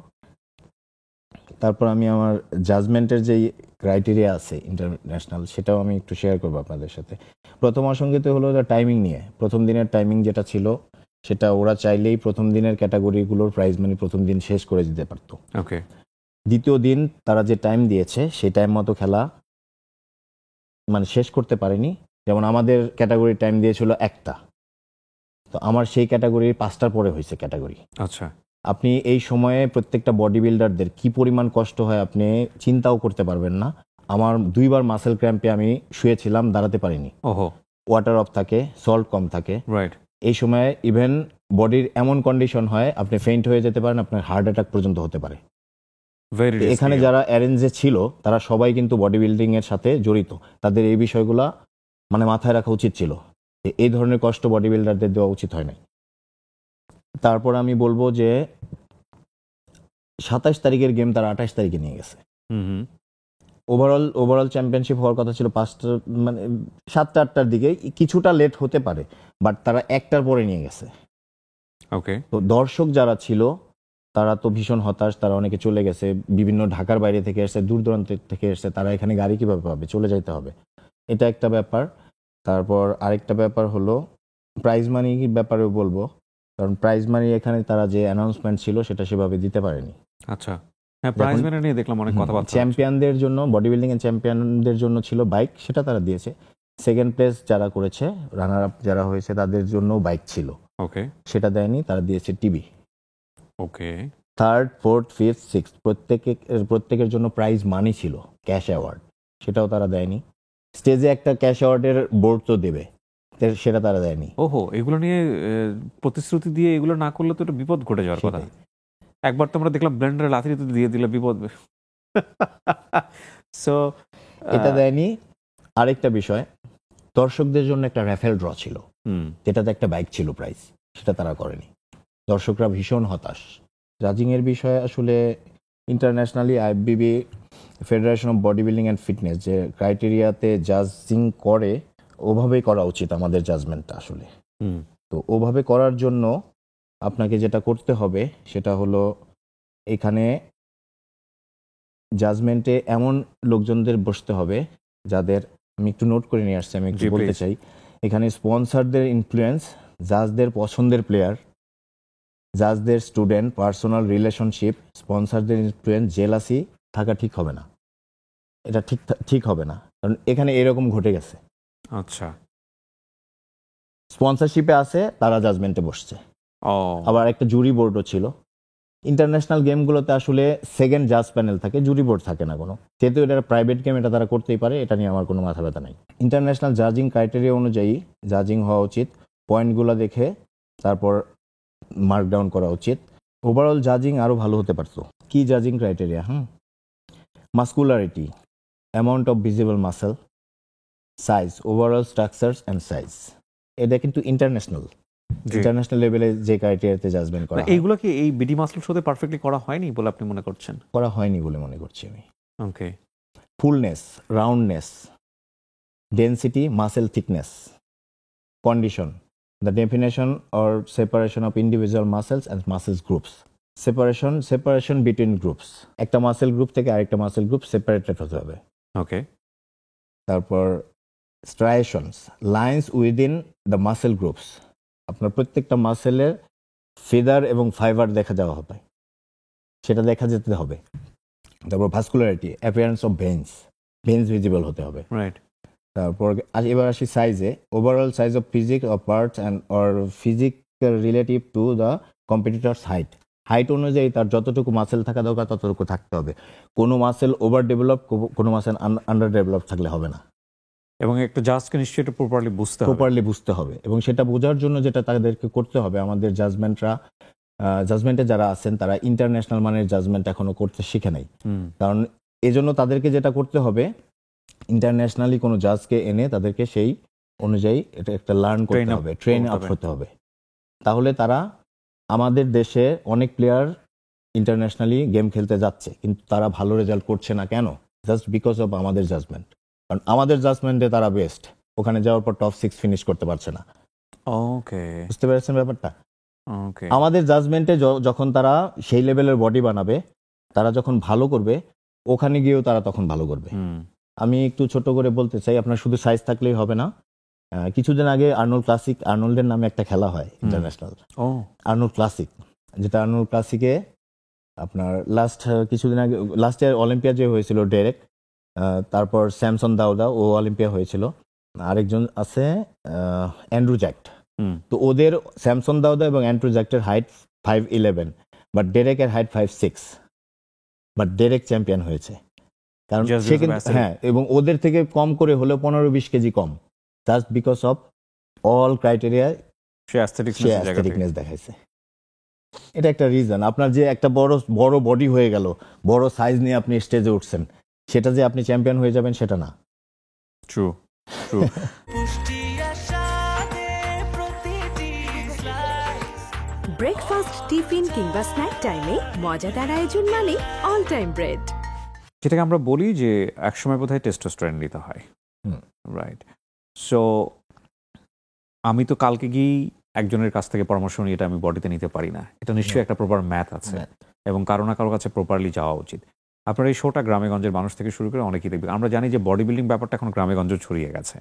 তারপর আমি আমার জাজমেন্টের যে ক্রাইটেরিয়া আছে ইন্টারন্যাশনাল, সেটাও আমি একটু শেয়ার করবো আপনাদের সাথে। প্রথম অসঙ্গতি হলো টাইমিং নিয়ে। প্রথম দিনের টাইমিং যেটা ছিল, সেটা ওরা চাইলেই প্রথম দিনের ক্যাটাগরিগুলোর প্রাইজ মানি প্রথম দিন শেষ করে দিতে পারতো। ওকে। দ্বিতীয় দিন তারা যে টাইম দিয়েছে সেই টাইম মতো খেলা মানে শেষ করতে পারেনি। যেমন আমাদের ক্যাটাগরির টাইম দিয়েছিল 1টা, তো আমার সেই ক্যাটাগরির 5টার পরে হয়েছে ক্যাটাগরি। আচ্ছা। আপনি এই সময়ে প্রত্যেকটা বডি বিল্ডারদের কি পরিমাণ কষ্ট হয় আপনি চিন্তাও করতে পারবেন না। আমার 2বার মাসেল ক্র্যাম্পে আমি শুয়েছিলাম, দাঁড়াতে পারিনি। ওহো। ওয়াটার অফ থাকে, সল্ট কম থাকে, রাইট। এই সময় ইভেন বডির এমন কন্ডিশন হয় আপনি ফেইন্ট হয়ে যেতে পারেন, আপনার হার্ট অ্যাটাক পর্যন্ত হতে পারে। ভেরি এখানে যারা অ্যারেঞ্জে ছিল তারা সবাই কিন্তু বডি বিল্ডিং এর সাথে জড়িত, তাদের এই বিষয়গুলা মানে মাথায় রাখা উচিত ছিল। এই ধরনের কষ্ট বডি বিল্ডারদের দেওয়া উচিত হয় না। তারপর আমি বলবো যে 27 তারিখের গেম তারা 28 তারিখে নিয়ে গেছে। ওভারঅল চ্যাম্পিয়নশিপ হওয়ার কথা ছিল 5টা, মানে 7টা 8টার দিকে, কিছুটা লেট হতে পারে, বাট তারা 1টার পরে নিয়ে গেছে। ওকে। তো দর্শক যারা ছিল তারা তো ভীষণ হতাশ, তারা অনেকে চলে গেছে, বিভিন্ন ঢাকার বাইরে থেকে এসেছে, দূর দূরান্ত থেকে এসেছে, তারা এখানে গাড়ি কিভাবে পাবে, চলে যাইতে হবে, এটা একটা ব্যাপার। তারপর আরেকটা ব্যাপার হলো প্রাইজ মানি ব্যাপারেও বলবো, কারণ প্রাইজ মানি এখানে তারা যে অ্যানাউন্সমেন্ট ছিল সেটা সেভাবে দিতে পারেনি। আচ্ছা। হ্যাঁ, প্রাইজ মানি নিয়ে দেখলাম অনেক কথাবার্তা। চ্যাম্পিয়নদের জন্য, বডি বিল্ডিং এর চ্যাম্পিয়নদের জন্য ছিল বাইক, সেটা তারা দিয়েছে। সেকেন্ড প্লেস যারা করেছে, রানার আপ যারা হয়েছে, তাদের জন্য বাইক ছিল, ওকে। সেটা দেয়নি, তারা দিয়েছে টিভি। ওকে। থার্ড, ফোর্থ, ফিফথ, সিক্সথ প্রত্যেকের জন্য প্রাইজ মানি ছিল, ক্যাশ অ্যাওয়ার্ড, সেটাও তারা দেয়নি। স্টেজে একটা ক্যাশ অ্যাওয়ার্ডের বোর্ড তো দেবে, সেটা তারা দেয়নি। ওহো, এগুলো নিয়ে প্রতিশ্রুতি দিয়ে এগুলো না করলে তো এটা বিপদ ঘটে যাওয়ার কথা। একবার তো আমরা দেখলাম ব্লেন্ডারে লাথি দিয়ে দিলে বিপদ। সো এটা দেয়নি। আরেকটা বিষয়, দর্শকদের জন্য একটা র্যাফেল ড্র ছিল, যেটাতে একটা বাইক ছিল প্রাইজ, সেটা তারা করেনি। দর্শকরা ভীষণ হতাশ। জাজিং এর বিষয়ে আসলে internationally IFBB, federation of body building and fitness, যে ক্রাইটেরিয়াতে জাজিং করে ওভাবেই করা উচিত আমাদের জাজমেন্টটা আসলে। তো ওভাবে করার জন্য আপনাকে যেটা করতে হবে সেটা হলো, এখানে জাজমেন্টে এমন লোকজনদের বসতে হবে যাদের, আমি একটু নোট করে নিয়ে আসছি, আমি একটু বলতে চাই। এখানে স্পন্সরদের ইনফ্লুয়েন্স, জাজদের পছন্দের প্লেয়ার, জাজদের স্টুডেন্ট, পার্সোনাল রিলেশনশিপ, স্পন্সরদের ইনফ্লুয়েন্স, জেলাসি থাকা ঠিক হবে না। এটা ঠিক হবে না, কারণ এখানে এরকম ঘটে গেছে। আচ্ছা। স্পন্সরশিপে আছে, তারা জাজমেন্টে বসছে। আবার একটা জুরি বোর্ডও ছিল। ইন্টারন্যাশনাল গেমগুলোতে আসলে সেকেন্ড জাজ প্যানেল থাকে, জুরি বোর্ড থাকে না কোনো, যেহেতু এটা প্রাইভেট গেম, এটা তারা করতেই পারে, এটা নিয়ে আমার কোনো মাথা ব্যথা নাই। ইন্টারন্যাশনাল জাজিং ক্রাইটেরিয়া অনুযায়ী জাজিং হওয়া উচিত, পয়েন্টগুলো দেখে তারপর মার্কডাউন করা উচিত। ওভারঅল জাজিং আরও ভালো হতে পারতো। কি জাজিং criteria? Muscularity, amount of visible muscle, size, overall structures and size. এটা কিন্তু ইন্টারন্যাশনাল লেভেলে যে ক্রাইটেরিয়াতে জাজমেন্ট করা, এইগুলো কি এই বিডি মাসল শোতে পারফেক্টলি করা হয়নি বলে আপনি মনে করছেন? করা হয়নি বলে মনে করছি আমি। Okay. Fullness, roundness, density, muscle thickness, condition, the definition or separation of individual muscles and muscles groups, separation between groups, একটা মাসেল গ্রুপ থেকে আরেকটা মাসেল গ্রুপ সেপারেটেড হতে হবে। ওকে। তারপর striations, lines within the muscle groups, আপনার প্রত্যেকটা মাসেলের feather এবং fibre দেখা যাওয়া হবে। সেটা দেখা যেতে হবে। তারপর vascularity, appearance of veins visible হতে হবে। রাইট। তারপর এবার আসি সাইজে, overall size of physique of parts and or physique relative to the competitors height অনুযায়ী তার যতটুকু মাসেল থাকা দরকার ততটুকু থাকতে হবে। কোনো মাসেল ওভার ডেভেলপ, কোনো মাসেল আন্ডার ডেভেলপ থাকলে হবে না। এবং একটা জাজকে নিশ্চয়ই এটা প্রপারলি বুঝতে হবে এবং সেটা বোঝার জন্য যেটা তাদেরকে করতে হবে, আমাদের জাজমেন্টে যারা আছেন তারা ইন্টারন্যাশনাল মানের জাজমেন্ট এখনো করতে শিখে নাই। কারণ এজন্য তাদেরকে যেটা করতে হবে, ইন্টারন্যাশনালি কোনো জাজকে এনে তাদেরকে সেই অনুযায়ী এটা একটা লার্ন করতে হবে, ট্রেন আপ হতে হবে। তাহলে তারা, আমাদের দেশে অনেক প্লেয়ার ইন্টারন্যাশনালি গেম খেলতে যাচ্ছে কিন্তু তারা ভালো রেজাল্ট করছে না কেন? জাস্ট বিকজ অফ আমাদের জাজমেন্ট। কারণ আমাদের জাজমেন্টে তারা বেস্ট, ওখানে যাওয়ার পর টপ 6 ফিনিশ করতে পারছে না। ওকে, বুঝতে পেরেছেন ব্যাপারটা? ওকে। আমাদের জাজমেন্টে যখন তারা সেই লেভেলের বডি বানাবে, তারা যখন ভালো করবে, ওখানে গিয়েও তারা তখন ভালো করবে। আমি একটু ছোট করে বলতে চাই, আপনার শুধু সাইজ থাকলেই হবে না। কিছুদিন আগে আর্নল্ডের নামে একটা খেলা হয় ইন্টারন্যাশনাল, আর্নল্ড ক্লাসিক, যেটা আর্নল্ড ক্লাসিকে আপনার কিছুদিন আগে লাস্ট ইয়ার অলিম্পিয়া যে হয়েছিল ডেরেক, তারপর স্যামসন দাউদা, ও অলিম্পিয়া হয়েছিল। আরেকজন আছে অ্যান্ড্রু জ্যাক্ট। তো ওদের স্যামসন দাউদা এবং অ্যান্ড্রু জ্যাক্টের হাইট 5'11", বাট ডেরেকের হাইট 5'6", বাট ডেরেক চ্যাম্পিয়ন হয়েছে। কারণ সে কিন্তু, হ্যাঁ, এবং ওদের থেকে কম করে হলেও 15-20 কেজি কম, just because of all criteria সে অ্যাস্থেটিকনেস দেখাইছে। এটা একটা রিজন। আপনার যে একটা বড় বডি হয়ে গেল, বড় সাইজ নিয়ে আপনি স্টেজে উঠছেন, সেটা যে আপনি চ্যাম্পিয়ন হয়ে যাবেন সেটা না। ট্রু। ব্রেকফাস্ট, টিফিন কিংবা স্ন্যাক টাইমে মজাদার আয়োজন মানে অল টাইম ব্রেড। যেটাকে আমরা বলি যে একসময় বোধহয় টেস্টোস্টেরন নিতে হয়, রাইট? সো আমি তো কালকে গিয়েই একজনের কাছ থেকে পরামর্শ নিয়ে এটা আমি বডিতে নিতে পারি না। এটা নিশ্চয়ই একটা প্রপার ম্যাথ আছে এবং কারো না কারো কাছে প্রপারলি যাওয়া উচিত। আপনার এই শোটা গ্রামেগঞ্জের মানুষ থেকে শুরু করে অনেকেই দেখবে। আমরা জানি যে বডি বিল্ডিং ব্যাপারটা এখন গ্রামেগঞ্জে ছড়িয়ে গেছে।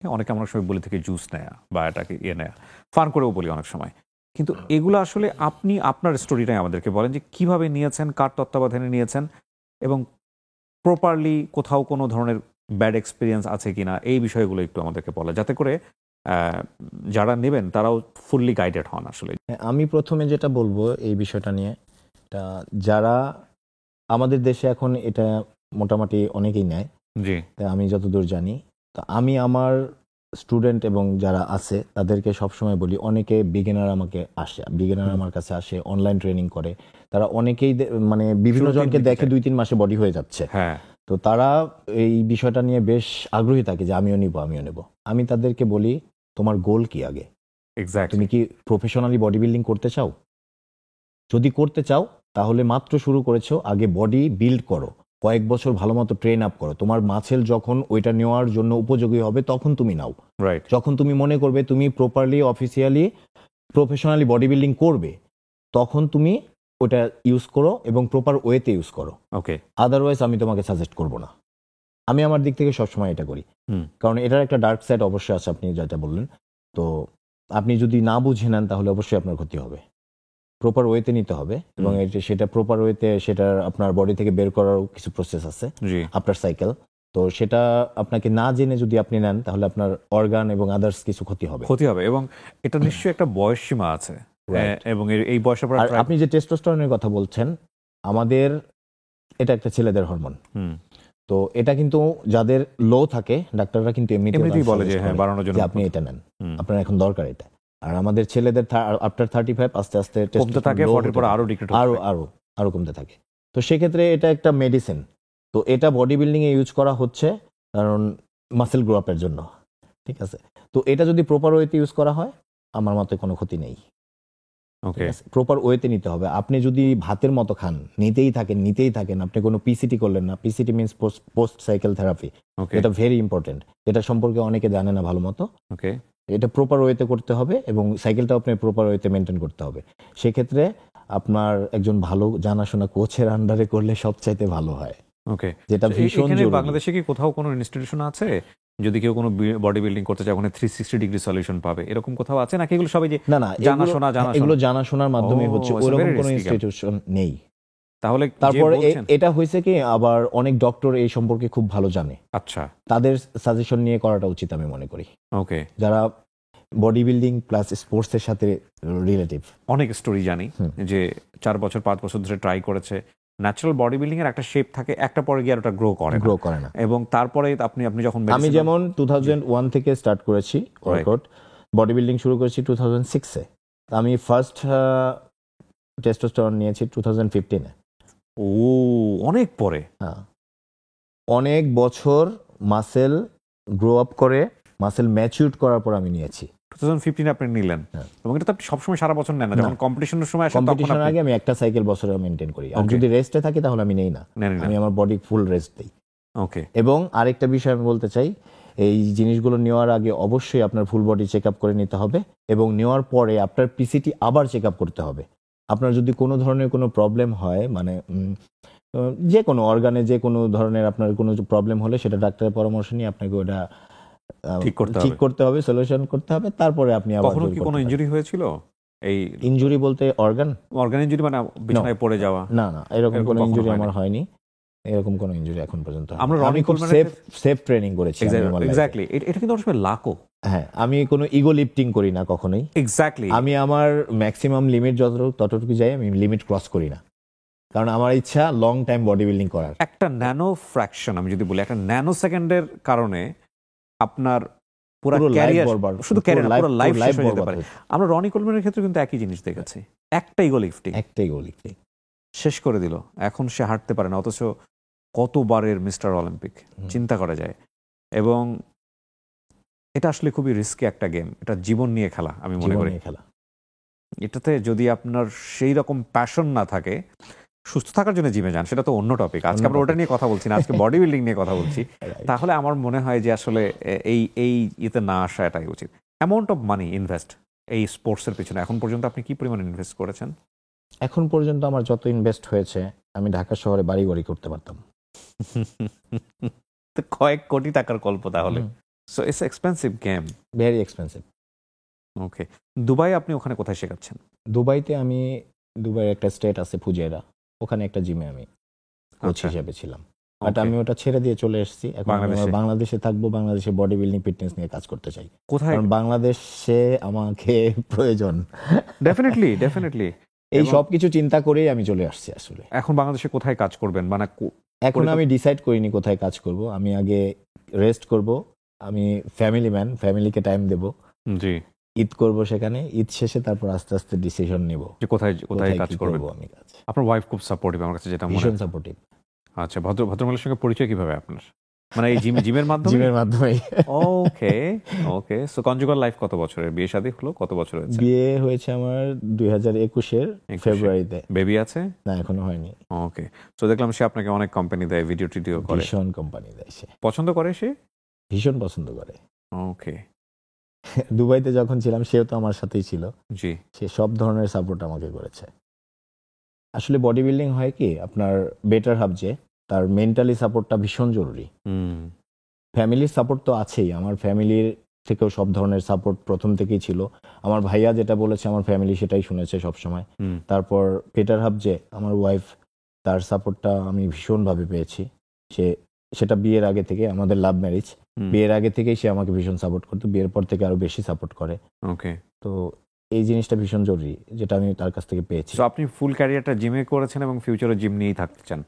অনেকে অনেক সময় বলে থেকে জুস নেয়া বা এটাকে নেয়া, ফান করেও বলি অনেক সময়। কিন্তু এগুলো আসলে আপনি আপনার স্টোরিটাই আমাদেরকে বলেন যে কিভাবে নিয়েছেন, কার তত্ত্বাবধানে নিয়েছেন এবং প্রপারলি কোথাও কোনো ধরনের ব্যাড এক্সপিরিয়েন্স আছে কিনা, এই বিষয়গুলো একটু আমাদেরকে বলে, যাতে করে যারা নেবেন তারাও ফুললি গাইডেড হন। আসলে আমি প্রথমে যেটা বলবো এই বিষয়টা নিয়ে, যারা আমাদের দেশে এখন এটা মোটামুটি অনেকেই নেয়, জি, আমি যতদূর জানি। তো আমি আমার স্টুডেন্ট এবং যারা আছে তাদেরকে সবসময় বলি, অনেকে বিগিনার আমার কাছে আসে, অনলাইন ট্রেনিং করে, তারা অনেকেই মানে বিভিন্ন জনকে দেখে 2-3 মাসে বডি হয়ে যাচ্ছে। হ্যাঁ, তো তারা এই বিষয়টা নিয়ে বেশ আগ্রহী থাকে যে আমিও নিব। আমি তাদেরকে বলি, তোমার গোল কি আগে? তুমি কি প্রফেশনালি বডি বিল্ডিং করতে চাও? যদি করতে চাও তাহলে মাত্র শুরু করেছো, আগে বডি বিল্ড করো, কয়েক বছর ভালো মতো ট্রেন আপ করো। তোমার মাসেল যখন ওইটা নেওয়ার জন্য উপযোগী হবে তখন তুমি নাও। রাইট। যখন তুমি মনে করবে তুমি properly officially professionally body building করবে, তখন তুমি ওটা ইউজ করো এবং প্রপার ওয়েতে ইউজ করো। ওকে। আদারওয়াইজ আমি তোমাকে সাজেস্ট করব না। আমি আমার দিক থেকে সবসময় এটা করি, কারণ এটার একটা ডার্ক সাইড অবশ্যই আছে, আপনি যেটা বললেন। তো আপনি যদি না বুঝে নেন তাহলে অবশ্যই আপনার ক্ষতি হবে। প্রপার ওয়েতে নিতে হবে এবং সেটা প্রপার ওয়েতে সেটার আপনার বডি থেকে বের করার কিছু প্রসেস আছে, আপনার সাইকেল। তো সেটা আপনাকে না জেনে যদি আপনি নেন তাহলে আপনার অর্গান এবং আদার্স কিছু ক্ষতি হবে। এবং এটা নিশ্চয়ই একটা বয়স সীমা আছে এবং এই বয়সে আপনি যে টেস্টোস্টেরনের কথা বলছেন, আমাদের এটা একটা ছেলেদের হরমোন। তো এটা কিন্তু যাদের লো থাকে ডাক্তাররা কিন্তু এমনিতেই বলে যে হ্যাঁ বাড়ানোর জন্য আপনি এটা নেন, আপনার এখন দরকার এটা। আর আমাদের ছেলেদের আফটার 35 আস্তে আস্তে কমতে থাকে, 40 পর আরো কমতে থাকে। তো সেক্ষেত্রে এটা একটা মেডিসিন। তো এটা বডি বিল্ডিং এ ইউজ করা হচ্ছে কারণ মাসেল গ্রো আপের জন্য, ঠিক আছে? তো এটা যদি প্রপার ওয়েতে ইউজ করা হয় আমার মতে কোনো ক্ষতি নেই। ওকে, প্রপার ওয়েতে নিতে হবে। আপনি যদি ভাতের মতো খান, নিতেই থাকেন, আপনি কোনো পিসিটি করলেন না। PCT means post cycle therapy. এটা ভেরি ইম্পর্টেন্ট, এটা সম্পর্কে অনেকে জানে না ভালো মতো। ওকে, এটা প্রপার ওয়েতে করতে হবে এবং সাইকেলটাও আপনি প্রপার ওয়েতে মেনটেন করতে হবে। সেক্ষেত্রে আপনার একজন ভালো জানাশোনা কোচের আন্ডারে করলে সবচাইতে ভালো হয়। ওকে, যেটা ভীষণ জরুরি। বাংলাদেশে কি কোথাও কোনো ইনস্টিটিউশন আছে যদি কেউ কোনো বডি বিল্ডিং করতে চায় ওখানে 360 ডিগ্রি সলিউশন পাবে, এরকম কোথাও আছে নাকি? এগুলো সবাই যে না এগুলো জানাশোনার মাধ্যমে হচ্ছে, ওরকম কোনো ইনস্টিটিউশন নেই। তাহলে যে তারপর বলছেন- এটা হয়েছে কি, আবার অনেক ডক্টর এই সম্পর্কে খুব ভালো জানে, আচ্ছা, তাদের সাজেশন নিয়ে করাটা উচিত আমি মনে করি, ওকে। যারা বডি বিল্ডিং প্লাস স্পোর্টস এর সাথে রিলেটিভ। অনেক স্টোরি জানি যে 4 বছর 5 বছর ধরে ট্রাই করেছে, ন্যাচারাল বডি বিল্ডিং এর একটা শেপ থাকে, একটা পরে গিয়ে আর ওটা গ্রো করে না। এবং তারপরে আপনি যখন আমি medicine- যেমন 2001 থেকে স্টার্ট করেছি ওয়ার্কআউট, বডি বিল্ডিং শুরু করেছি 2006-এ। আমি ফার্স্ট টেস্টোস্টেরন নিয়েছি 2015-এ। ও অনেক পরে। হ্যাঁ, অনেক বছর মাসেল গ্রো আপ করে, মাসেল ম্যাচিউর করার পর আমি নিয়েছি। 2015 আপনি নিলেন, হ্যাঁ। এবং এটা তো আপনি সবসময় সারা বছর নেন না, যখন কম্পিটিশনের সময় আসে তখন কম্পিটিশনের আপনি আগে আমি একটা সাইকেল বছরে মেনটেন করি, আর Okay. যদি রেস্টে থাকি তাহলে আমি নেই না, নেন না। আমি আমার বডি ফুল রেস্ট দিই। ওকে, এবং আরেকটা বিষয় আমি বলতে চাই, এই জিনিসগুলো নেওয়ার আগে অবশ্যই আপনার ফুল বডি চেক আপ করে নিতে হবে, এবং নেওয়ার পরে আপনার পিসিটি আবার চেক আপ করতে হবে। আপনার যদি কোনো ধরনের কোনো প্রবলেম হয়, মানে যে কোনো অর্গানে যে কোনো ধরনের আপনার কোনো প্রবলেম হলে, সেটা ডাক্তারের পরামর্শ নিয়ে আপনাকে ওটা ঠিক করতে হবে, সলিউশন করতে হবে, তারপরে আপনি আবার কখনো কি কোনো ইনজুরি হয়েছিল? এই ইনজুরি বলতে অর্গান ইনজুরি মানে বিছানায় পড়ে যাওয়া? না, এরকম এরকম কোনো কখনো ইনজুরি হয়নি? আমার হয়নি, এরকম কোনো ইনজুরি এখন পর্যন্ত হয়নি। আমরা আমি রনি খুব কোলম্যানের সেফ ট্রেনিং করেছি আমি আমার life-এ। এক্স্যাক্টলি, এটা কিন্তু অনেক সময় লাকও। হ্যাঁ, আমি কোনো ইগো লিফটিং করি না কখনোই। এক্স্যাক্টলি, আমি আমার ম্যাক্সিমাম লিমিট ততটুকু যাই, আমি লিমিট ক্রস করি না, কারণ আমার ইচ্ছা লং টাইম বডি বিল্ডিং করার। একটা ন্যানো ফ্র্যাকশন, আমি যদি বলি একটা ন্যানো সেকেন্ডের কারণে আপনার পুরো পুরো ক্যারিয়ার, life বরবাদ, শুধু ক্যারিয়ার না, পুরো লাইফ শেষ হয়ে যেতে বরবাদ পারে। হয়েছে। আমরা রনি কোলম্যানের ক্ষেত্রে কিন্তু একই জিনিস দেখেছি, একটা ইগো লিফটিং একটাই ইগো লিফটিং শেষ করে দিল, এখন সে হাঁটতে পারে না, অথচ কতবারের মিস্টার অলিম্পিক, চিন্তা করা যায়। এবং এটা আসলে খুবই রিস্কি একটা গেম, এটা জীবন নিয়ে খেলা আমি মনে করি। খেলা। এটাতে যদি আপনার সেই রকম প্যাশন না থাকে, সুস্থ থাকার জন্য জিমে যান, সেটা তো অন্য টপিক, আজকে আমরা ওটা নিয়ে কথা বলছি না, আজকে বডি বিল্ডিং নিয়ে কথা বলছি। তাহলে আমার মনে হয় যে আসলে এই ইয়েতে না আসা এটাই উচিত। অ্যামাউন্ট অফ মানি ইনভেস্ট এই স্পোর্টসের পিছনে এখন পর্যন্ত আপনি কি পরিমাণে ইনভেস্ট করেছেন? এখন পর্যন্ত আমার যত ইনভেস্ট হয়েছে, আমি ঢাকা শহরে বাড়ি করতে পারতাম। তো কয়েক কোটি টাকার গল্প তাহলে। So it's expensive game, very expensive. Okay. Dubai আপনি ওখানে কোথায় শেখাচ্ছেন? দুবাইতে আমি, দুবাইয়ের একটা স্টেট আছে ফুজেরা, ওখানে একটা জিমে আমি কোচ আচ্ছা। হিসেবে ছিলাম। But Okay. আমি ওটা ছেড়ে দিয়ে চলে এসেছি, এখন আমি বাংলাদেশে? আমার বাংলাদেশে থাকবো, বাংলাদেশে বডি বিল্ডিং ফিটনেস নিয়ে কাজ করতে চাই, কোথায়? কারণ বাংলাদেশে আমাকে প্রয়োজন। ডেফিনেটলি। এই সব কিছু চিন্তা করেই আমি চলে আসছি আসলে। এখন বাংলাদেশে কোথায় কাজ করবেন, মানে এখন আমি ডিসাইড করিনি কোথায় কাজ করব, আমি আগে রেস্ট করব, আমি ফ্যামিলি ম্যান, ফ্যামিলিকে টাইম দেব, জি, ঈদ করব সেখানে, ঈদ শেষে তারপর আস্তে আস্তে ডিসিশন নিব যে কোথায় কাজ কি করবেন। করব আমি কাজ। আপনার ওয়াইফ খুব সাপোর্টিভ আমার কাছে যেটা মনে ভীষণ হয়। সাপোর্টিভ। আচ্ছা, ভদ্রমহিলার সঙ্গে পরিচয় কিভাবে আপনার, মানে এই জিমের মাধ্যমে? জিমের মাধ্যমে। ওকে। সো কনজুগাল লাইফ কত বছরের? বিয়ে শাদী হলো কত বছর হয়েছে? বিয়ে হয়েছে আমার 2021-এর ফেব্রুয়ারিতে। বেবি আছে? না, এখনো হয়নি। ওকে। সো দেখলাম সে আপনাকে অনেক কোম্পানি দেয়, ভিডিও টিডিও করে, ভীষণ কোম্পানি দেয়, সে পছন্দ করে সে? ভীষণ পছন্দ করে। ওকে, দুবাইতে যখন ছিলাম সেও তো আমার সাথেই ছিল, জি, সে সব ধরনের সাপোর্ট আমাকে করেছে। আসলে বডি বিল্ডিং হয় কি, আপনার বেটার হাব যে তার মেন্টালি সাপোর্টটা ভীষণ জরুরি। ফ্যামিলির সাপোর্ট তো আছেই, আমার ফ্যামিলির থেকেও সব ধরনের সাপোর্ট প্রথম থেকেই ছিল। আমার ভাইয়া যেটা বলেছে আমার ফ্যামিলি সেটাই শুনেছে সবসময়। তারপর বেটার হাব যে আমার ওয়াইফ, তার সাপোর্টটা আমি ভীষণভাবে পেয়েছি। সেটা বিয়ের আগে থেকে, আমাদের লাভ ম্যারেজ, বিয়ের আগে থেকেই সে আমাকে ভীষণ সাপোর্ট করতো, বিয়ের পর থেকে আরো বেশি সাপোর্ট করে। ওকে। তো এই জিনিসটা ভীষণ জরুরি, যেটা আমি তার কাছ থেকে পেয়েছি। সো আপনি ফুল ক্যারিয়ারটা জিমে করেছেন এবং ফিউচারে জিম নিয়েই থাকতে চান?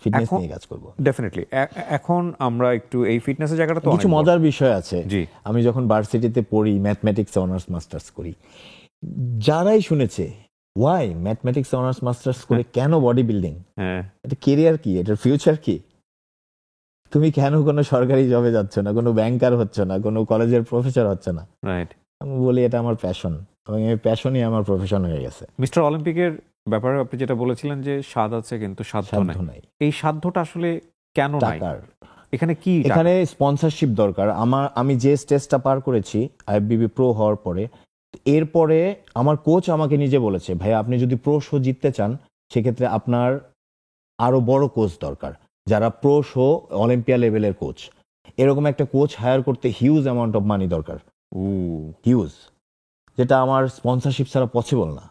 ফিটনেস এখন- নিয়ে কাজ করব ডেফিনেটলি। এখন আমরা একটু এই ফিটনেসের জায়গাটা তো কিছু অনেক বড়। মজার বিষয় আছে। জি, আমি যখন ভার্সিটিতে পড়ি, ম্যাথমেটিক্স অনার্স মাস্টার্স করি, যারাই শুনেছে ওয়াই ম্যাথমেটিক্স অনার্স মাস্টার্স করে কেন বডি বিল্ডিং, হ্যাঁ, এটা কেরিয়ার কি, এটার ফিউচার কি, তুমি কেন কোনো সরকারি জবে যাচ্ছ না, কোনো ব্যাংকার হচ্ছে না, কোনো কলেজের প্রফেসর হচ্ছে না? রাইট। আমি বলি এটা আমার প্যাশন, এবং এই প্যাশনই আমার প্রফেশন হয়ে গেছে। মিস্টার অলিম্পিকের ব্যাপারে আপনি যেটা বলেছিলেন যে স্বাদ আছে কিন্তু সাধ্য সাধ্য নাই, নাই, এই সাধ্যটা আসলে কেন নাই? টাকার, এখানে কি এখানে স্পন্সরশিপ দরকার। আমি যে স্টেজটা পার করেছি আইএফবিবি প্রো হওয়ার পরে, এরপরে আমার কোচ আমাকে নিজে বলেছে, ভাই আপনি যদি প্রো শো জিততে চান সেক্ষেত্রে আপনার আরো বড় কোচ দরকার, যারা প্রো শো অলিম্পিয়া লেভেলের কোচ। এরকম একটা কোচ হায়ার করতে হিউজ অ্যামাউন্ট অফ মানি দরকার, হিউজ, যেটা আমার স্পন্সরশিপ ছাড়া পসিবল না।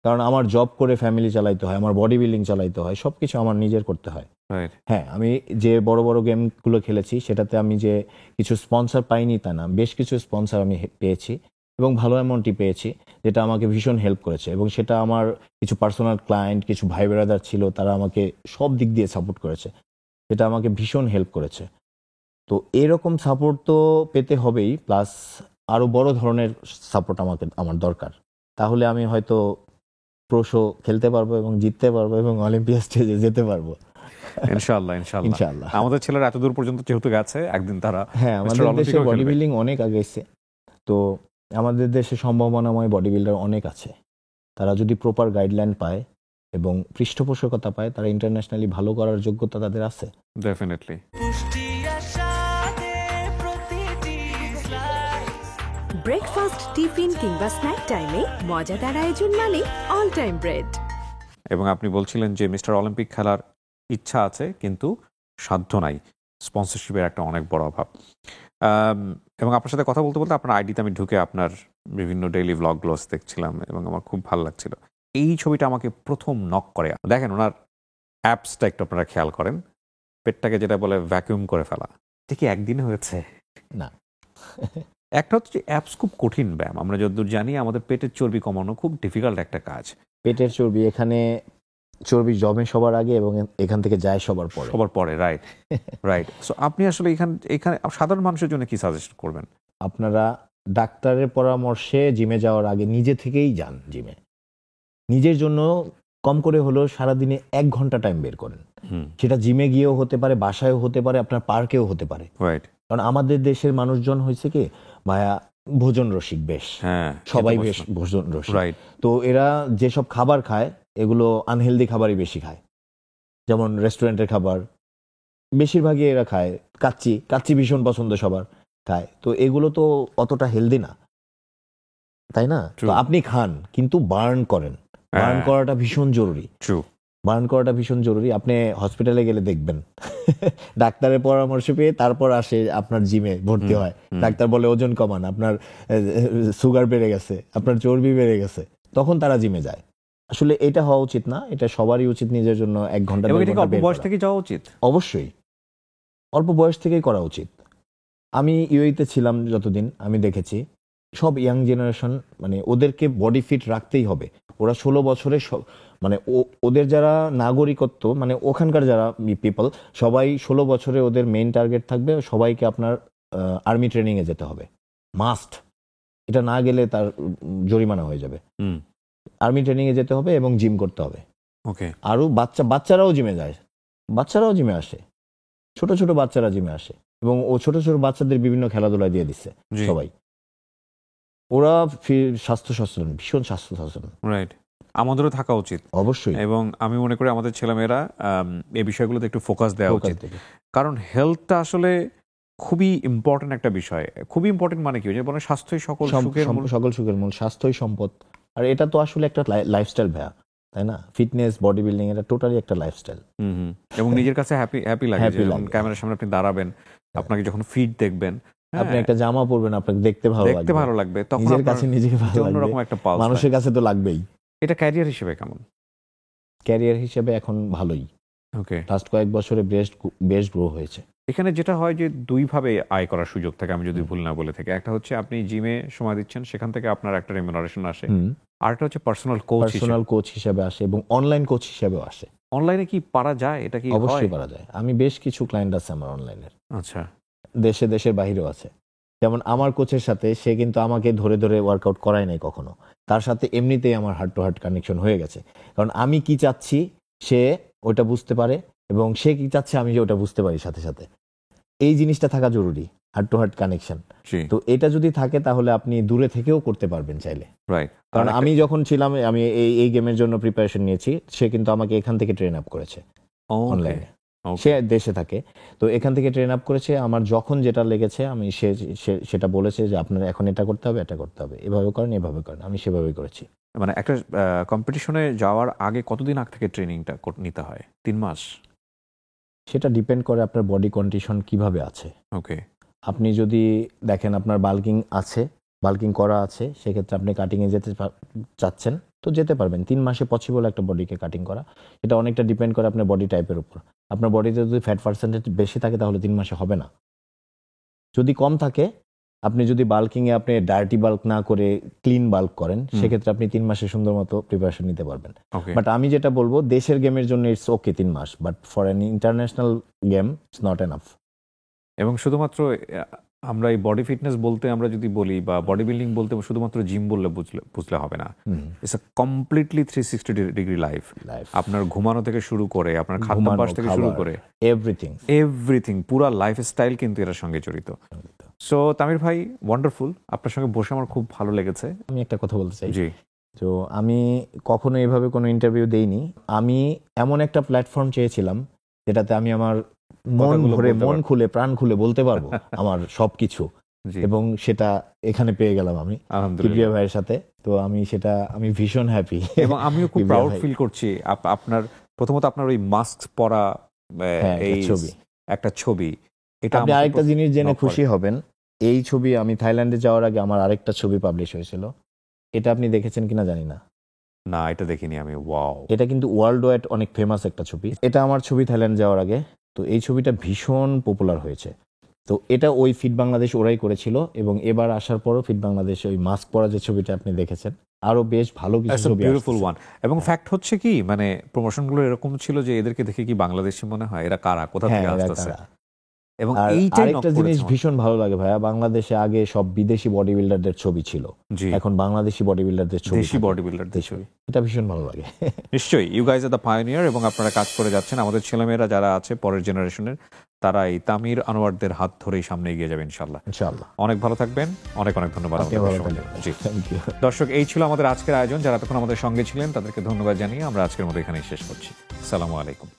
কারণ আমার জব করে ফ্যামিলি চালাইতে হয়, আমার বডি বিল্ডিং চালাইতে হয়, সবকিছু আমার নিজের করতে হয়। রাইট। হ্যাঁ, আমি যে বড় বড় গেমগুলো খেলেছি সেটাতে আমি যে কিছু স্পন্সর পাইনি তা না, বেশ কিছু স্পন্সর আমি পেয়েছি এবং ভালো অ্যামাউন্টই পেয়েছি, যেটা আমাকে ভীষণ হেল্প করেছে। এবং সেটা আমার কিছু পার্সোনাল ক্লায়েন্ট, কিছু ভাই ব্রাদার ছিল, তারা আমাকে সব দিক দিয়ে সাপোর্ট করেছে, যেটা আমাকে ভীষণ হেল্প করেছে। তো এরকম সাপোর্ট তো পেতে হবেই, প্লাস আরও বড় ধরনের সাপোর্ট আমার দরকার। তাহলে আমি হয়তো প্রোশো খেলতে পারবো এবং জিততে পারবো এবং অলিম্পিয়া স্টেজে যেতে পারবো। ইনশাআল্লাহ ইনশাআল্লাহ। ইনশাআল্লাহ। আমাদের ছেলেরা এত দূর পর্যন্ত যেহেতু গেছে, একদিন তারা হ্যাঁ, মিস্টার আমাদের দেশে অলিম্পিকও বডি খেলবে। বিল্ডিং অনেক আগেছে। তো আমাদের দেশে সম্ভাবনাময় বডি বিল্ডার অনেক আছে। তারা যদি প্রপার গাইডলাইন পায় এবং পৃষ্ঠপোষকতা পায়, তারা ইন্টারন্যাশনালি ভালো করার যোগ্যতা তাদের আছে। ডেফিনেটলি। ব্রেকফাস্ট, টিফিন কিংবা স্ন্যাক টাইমে মজাদার আয়োজন মানে অল টাইম ব্রেড। এবং আপনি বলছিলেন যে মিস্টার অলিম্পিক খেলার ইচ্ছা আছে কিন্তু সাধ্য নাই, স্পন্সরশিপের একটা অনেক বড় অভাব। এবং আপনার সাথে কথা বলতে বলতে আপনার আইডিতে আমি ঢুকে আপনার বিভিন্ন ডেইলি ভ্লগগুলো দেখছিলাম এবং আমার খুব ভালো লাগছিল। এই ছবিটা আমাকে প্রথম নক করে। দেখেন ওনার অ্যাপসটা একটু আপনারা খেয়াল করেন, পেটটাকে যেটা বলে ভ্যাকুয়াম করে ফেলা, এটা কি একদিনে হয়েছে? না। একটা হচ্ছে যে অ্যাপস খুব কঠিন ব্যায়াম। আমরা যতদূর জানি আমাদের পেটের চর্বি কমানো খুব ডিফিকাল্ট একটা কাজ। পেটের চর্বি, এখানে চর্বি জমে সবার আগে এবং এখান থেকে যায় সবার পরে। সবার পরে, রাইট রাইট। সো আপনি আসলে এখানে সাধারণ মানুষের জন্য কি সাজেস্ট করবেন? আপনারা ডাক্তারের পরামর্শে জিমে যাওয়ার আগে নিজে থেকেই যান জিমে। নিজের জন্য কম করে হলেও সারাদিনে 1 ঘন্টা টাইম বের করেন। সেটা জিমে গিয়েও হতে পারে, বাসায়ও হতে পারে, আপনার পার্কেও হতে পারে। রাইট। কারণ আমাদের দেশের মানুষজন হয়েছে কি ভাইয়া ভোজন রসিক, বেশ হ্যাঁ, সবাই বেশ ভোজন রসিক। রাইট। তো এরা যেসব খাবার খায় এগুলো আনহেলদি খাবারই বেশি খায়। যেমন রেস্টুরেন্টের খাবার বেশিরভাগই এরা খায়। কাচ্চি ভীষণ পছন্দ সবার, খায়। তো এগুলো তো অতটা হেলদি না, তাই না? তো আপনি খান কিন্তু বার্ন করেন। বার্ন করাটা ভীষণ জরুরি। বার্ন করাটা ভীষণ জরুরি। আপনি হসপিটালে গেলে দেখবেন ডাক্তারের পরামর্শ পেয়ে তারপর আসে আপনার জিমে ভর্তি হয়। ডাক্তার বলে ওজন কমান, আপনার সুগার বেড়ে গেছে, আপনার চর্বি বেড়ে গেছে, তখন তারা জিমে যায়। আসলে এটা হওয়া উচিত না। এটা সবারই উচিত নিজের জন্য 1 ঘন্টা। অল্প বয়স থেকে যাওয়া উচিত। অবশ্যই অল্প বয়স থেকেই করা উচিত। আমি ইউএইতে ছিলাম যতদিন, আমি দেখেছি সব ইয়াং জেনারেশন, মানে ওদেরকে বডি ফিট রাখতেই হবে। ওরা 16 বছরে মানে ওদের যারা নাগরিকত্ব, মানে ওখানকার যারা পিপল, সবাই 16 বছরে ওদের মেইন টার্গেট থাকবে সবাইকে আপনার আর্মি ট্রেনিংয়ে যেতে হবে, মাস্ট। এটা না গেলে তার জরিমানা হয়ে যাবে। আর্মি ট্রেনিংয়ে যেতে হবে এবং জিম করতে হবে। ওকে। আরও বাচ্চারাও জিমে যায়, বাচ্চারাও জিমে আসে, ছোট ছোট বাচ্চারা জিমে আসে এবং ও ছোট ছোট বাচ্চাদের বিভিন্ন খেলাধুলায় দিয়ে দিচ্ছে সবাই। ওরা স্বাস্থ্য সচেতন, ভীষণ স্বাস্থ্য সচেতন। রাইট। আমাদেরও থাকা উচিত অবশ্যই। এবং আমি মনে করি আমাদের ছেলেমেয়েরা এই বিষয়গুলোতে একটু ফোকাস দেওয়া উচিত। কারণ হেলথটা আসলে খুবই ইম্পর্টেন্ট একটা বিষয়। খুবই ইম্পর্টেন্ট মানে কি, যে বলে স্বাস্থ্যই সকল সুখের মূল, স্বাস্থ্যই সম্পদ। আর এটা তো আসলে একটা লাইফস্টাইল ভাইয়া, তাই না? ফিটনেস, বডি বিল্ডিং, এটা টোটালি একটা লাইফস্টাইল। এবং নিজের কাছে হ্যাপি লাগে যখন ক্যামেরার সামনে আপনি দাঁড়াবেন, আপনাকে যখন ফিট দেখবেন, আপনি একটা জামা পরবেন, আপনাকে দেখতে ভালো লাগবে, তখন নিজের কাছে নিজেকে ভালো লাগবে, অন্যরকম একটা পালস, মানুষের কাছে তো লাগবেই। এটা ক্যারিয়ার হিসেবে কেমন? ক্যারিয়ার হিসেবে এখন ভালোই। ওকে। লাস্ট কয়েক বছরে বেশ গ্রো হয়েছে। এখানে যেটা হয় যে 2 ভাবে আয় করার সুযোগ থাকে, আমি যদি ভুল না বলে থাকি। একটা হচ্ছে আপনি জিমে সময় দিচ্ছেন, সেখান থেকে আপনার একটা রেমুনারেশন আসে। আর একটা হচ্ছে পার্সোনাল কোচ হিসেবে আসে এবং অনলাইন কোচ হিসেবেও আসে। অনলাইনে কি পারা যায়? এটা কি অবশ্যই পারা যায়। আমি বেশ কিছু ক্লায়েন্ট আছে আমার অনলাইনের। আচ্ছা। দেশের বাইরেও আছে। যেমন আমার কোচের সাথে, সে কিন্তু আমাকে ধরে ধরে ওয়ার্কআউট করায় নাই কখনো। তার সাথে এমনিতেই আমার হার্ট টু হার্ট কানেকশন হয়ে গেছে। কারণ আমি কি চাচ্ছি সে ওটা বুঝতে পারে এবং সে কি চাচ্ছে আমি যে ওটা বুঝতে পারি সাথে সাথে। এই জিনিসটা থাকা জরুরি, হার্ট টু হার্ট কানেকশন। তো এটা যদি থাকে তাহলে আপনি দূরে থেকেও করতে পারবেন চাইলে। রাইট। কারণ আমি যখন ছিলাম, আমি এই গেমের জন্য প্রিপারেশন নিয়েছি, সে কিন্তু আমাকে এখান থেকে ট্রেন আপ করেছে অনলাইনে। সে দেশে থাকে, তো এখান থেকে ট্রেন আপ করেছে। আমার যখন যেটা লেগেছে আমি সেটা বলেছে যে আপনার এখন এটা করতে হবে, এটা করতে হবে, এভাবে করেন, এভাবে করেন। আমি সেভাবেই করেছি। মানে একটা কম্পিটিশনে যাওয়ার আগে কতদিন আগ থেকে ট্রেনিংটা নিতে হয়? 3 মাস? সেটা ডিপেন্ড করে আপনার বডি কন্ডিশন কিভাবে আছে। ওকে। আপনি যদি দেখেন আপনার বাল্কিং করা আছে, সেক্ষেত্রে আপনি কাটিংয়ে যেতে চাচ্ছেন, তো যেতে পারবেন 3 মাসে পসিবল একটা বডিকে কাটিং করা। এটা অনেকটা ডিপেন্ড করে আপনার বডি টাইপের উপর। আপনার বডিতে যদি ফ্যাট পার্সেন্টেজ বেশি থাকে তাহলে 3 মাসে হবে না। যদি কম থাকে, আপনি যদি বাল্কিংয়ে আপনি ডার্টি বাল্ক না করে ক্লিন বাল্ক করেন, সেক্ষেত্রে আপনি 3 মাসে সুন্দর মতো প্রিপারেশন নিতে পারবেন। ওকে, বাট আমি যেটা বলবো, দেশের গেমের জন্য ইটস ওকে 3 মাস, but for an international game it's not enough. এবং শুধুমাত্র আমরা এই বডি ফিটনেস বলতে আমরা যদি বলি বা বডি বিল্ডিং বলতে শুধুমাত্র জিম বললে বুঝলে হবে না। It's a completely 360 degree life. আপনার ঘুমানো থেকে শুরু করে আপনার খাদ্যাভ্যাস থেকে শুরু করে এভরিথিং পুরা লাইফস্টাইল কিন্তু এর সঙ্গে জড়িত। সো তামির ভাই, ওয়ান্ডারফুল, আপনার সঙ্গে বসে আমার খুব ভালো লেগেছে। আমি একটা কথা বলতে চাই। জি। তো আমি কখনো এভাবে কোনো ইন্টারভিউ দেইনি। আমি এমন একটা প্ল্যাটফর্ম চেয়েছিলাম যেটাতে আমি আমার মন ভরে, মন খুলে, প্রাণ খুলে বলতে পারবো আমার সবকিছু, এবং সেটা এখানে পেয়ে গেলাম আমি কিবরিয়া ভাইয়ের সাথে। তো আমি ভীষণ হ্যাপি এবং আমিও খুব প্রাউড ফিল করছি। আপনার প্রথমত আপনার ওই মাস্ক পরা এই একটা ছবি, এটা আপনি আরেকটা জিনিস জেনে খুশি হবেন, এই ছবি আমি থাইল্যান্ডে যাওয়ার আগে আমার আরেকটা ছবি পাবলিশ হয়েছিল। এটা আপনি দেখেছেন কিনা জানি না। না, এটা দেখিনি আমি। ওয়াও, এটা কিন্তু ওয়ার্ল্ড ওয়াইড অনেক ফেমাস একটা ছবি। এটা আমার ছবি থাইল্যান্ড যাওয়ার আগে। তো এই ছবিটা ভীষণ পপুলার হয়েছে। তো এটা ওই ফিট বাংলাদেশ ওরাই করেছিল, এবং এবার আসার পরও ফিট বাংলাদেশ ওই মাস্ক পরা যে ছবিটা আপনি দেখেছেন, আরো বেশ ভালো কিছু ছবি, বিউটিফুল ওয়ান। এবং ফ্যাক্ট হচ্ছে কি, মানে প্রমোশনগুলো এরকম ছিল যে এদেরকে দেখে কি বাংলাদেশি মনে হয়, এরা কারা, কোথা থেকে আসছে। এবং আরেকটা জিনিস ভীষণ ভালো লাগে ভাইয়া, বাংলাদেশে আগে সব বিদেশি বডি বিল্ডারদের ছবি ছিল, এখন বাংলাদেশি বডি বিল্ডারদের ছবি, দেশি বডি বিল্ডারদের ছবি। এটা ভীষণ ভালো লাগে। নিশ্চয়ই, you guys are the pioneer, এবং আপনারা কাজ করে যাচ্ছেন। আমাদের ছেলেমেয়েরা যারা আছে পরের জেনারেশনের, তারা এই তামির আনোয়ারদের হাত ধরেই সামনে এগিয়ে যাবে ইনশাআল্লাহ। অনেক ভালো থাকবেন, অনেক ধন্যবাদ। জি দর্শক, এই ছিল আমাদের আজকের আয়োজন। যারা তখন আমাদের সঙ্গে ছিলেন তাদেরকে ধন্যবাদ জানিয়ে আমরা আজকের মতো এখানেই শেষ করছি। আসসালামু আলাইকুম।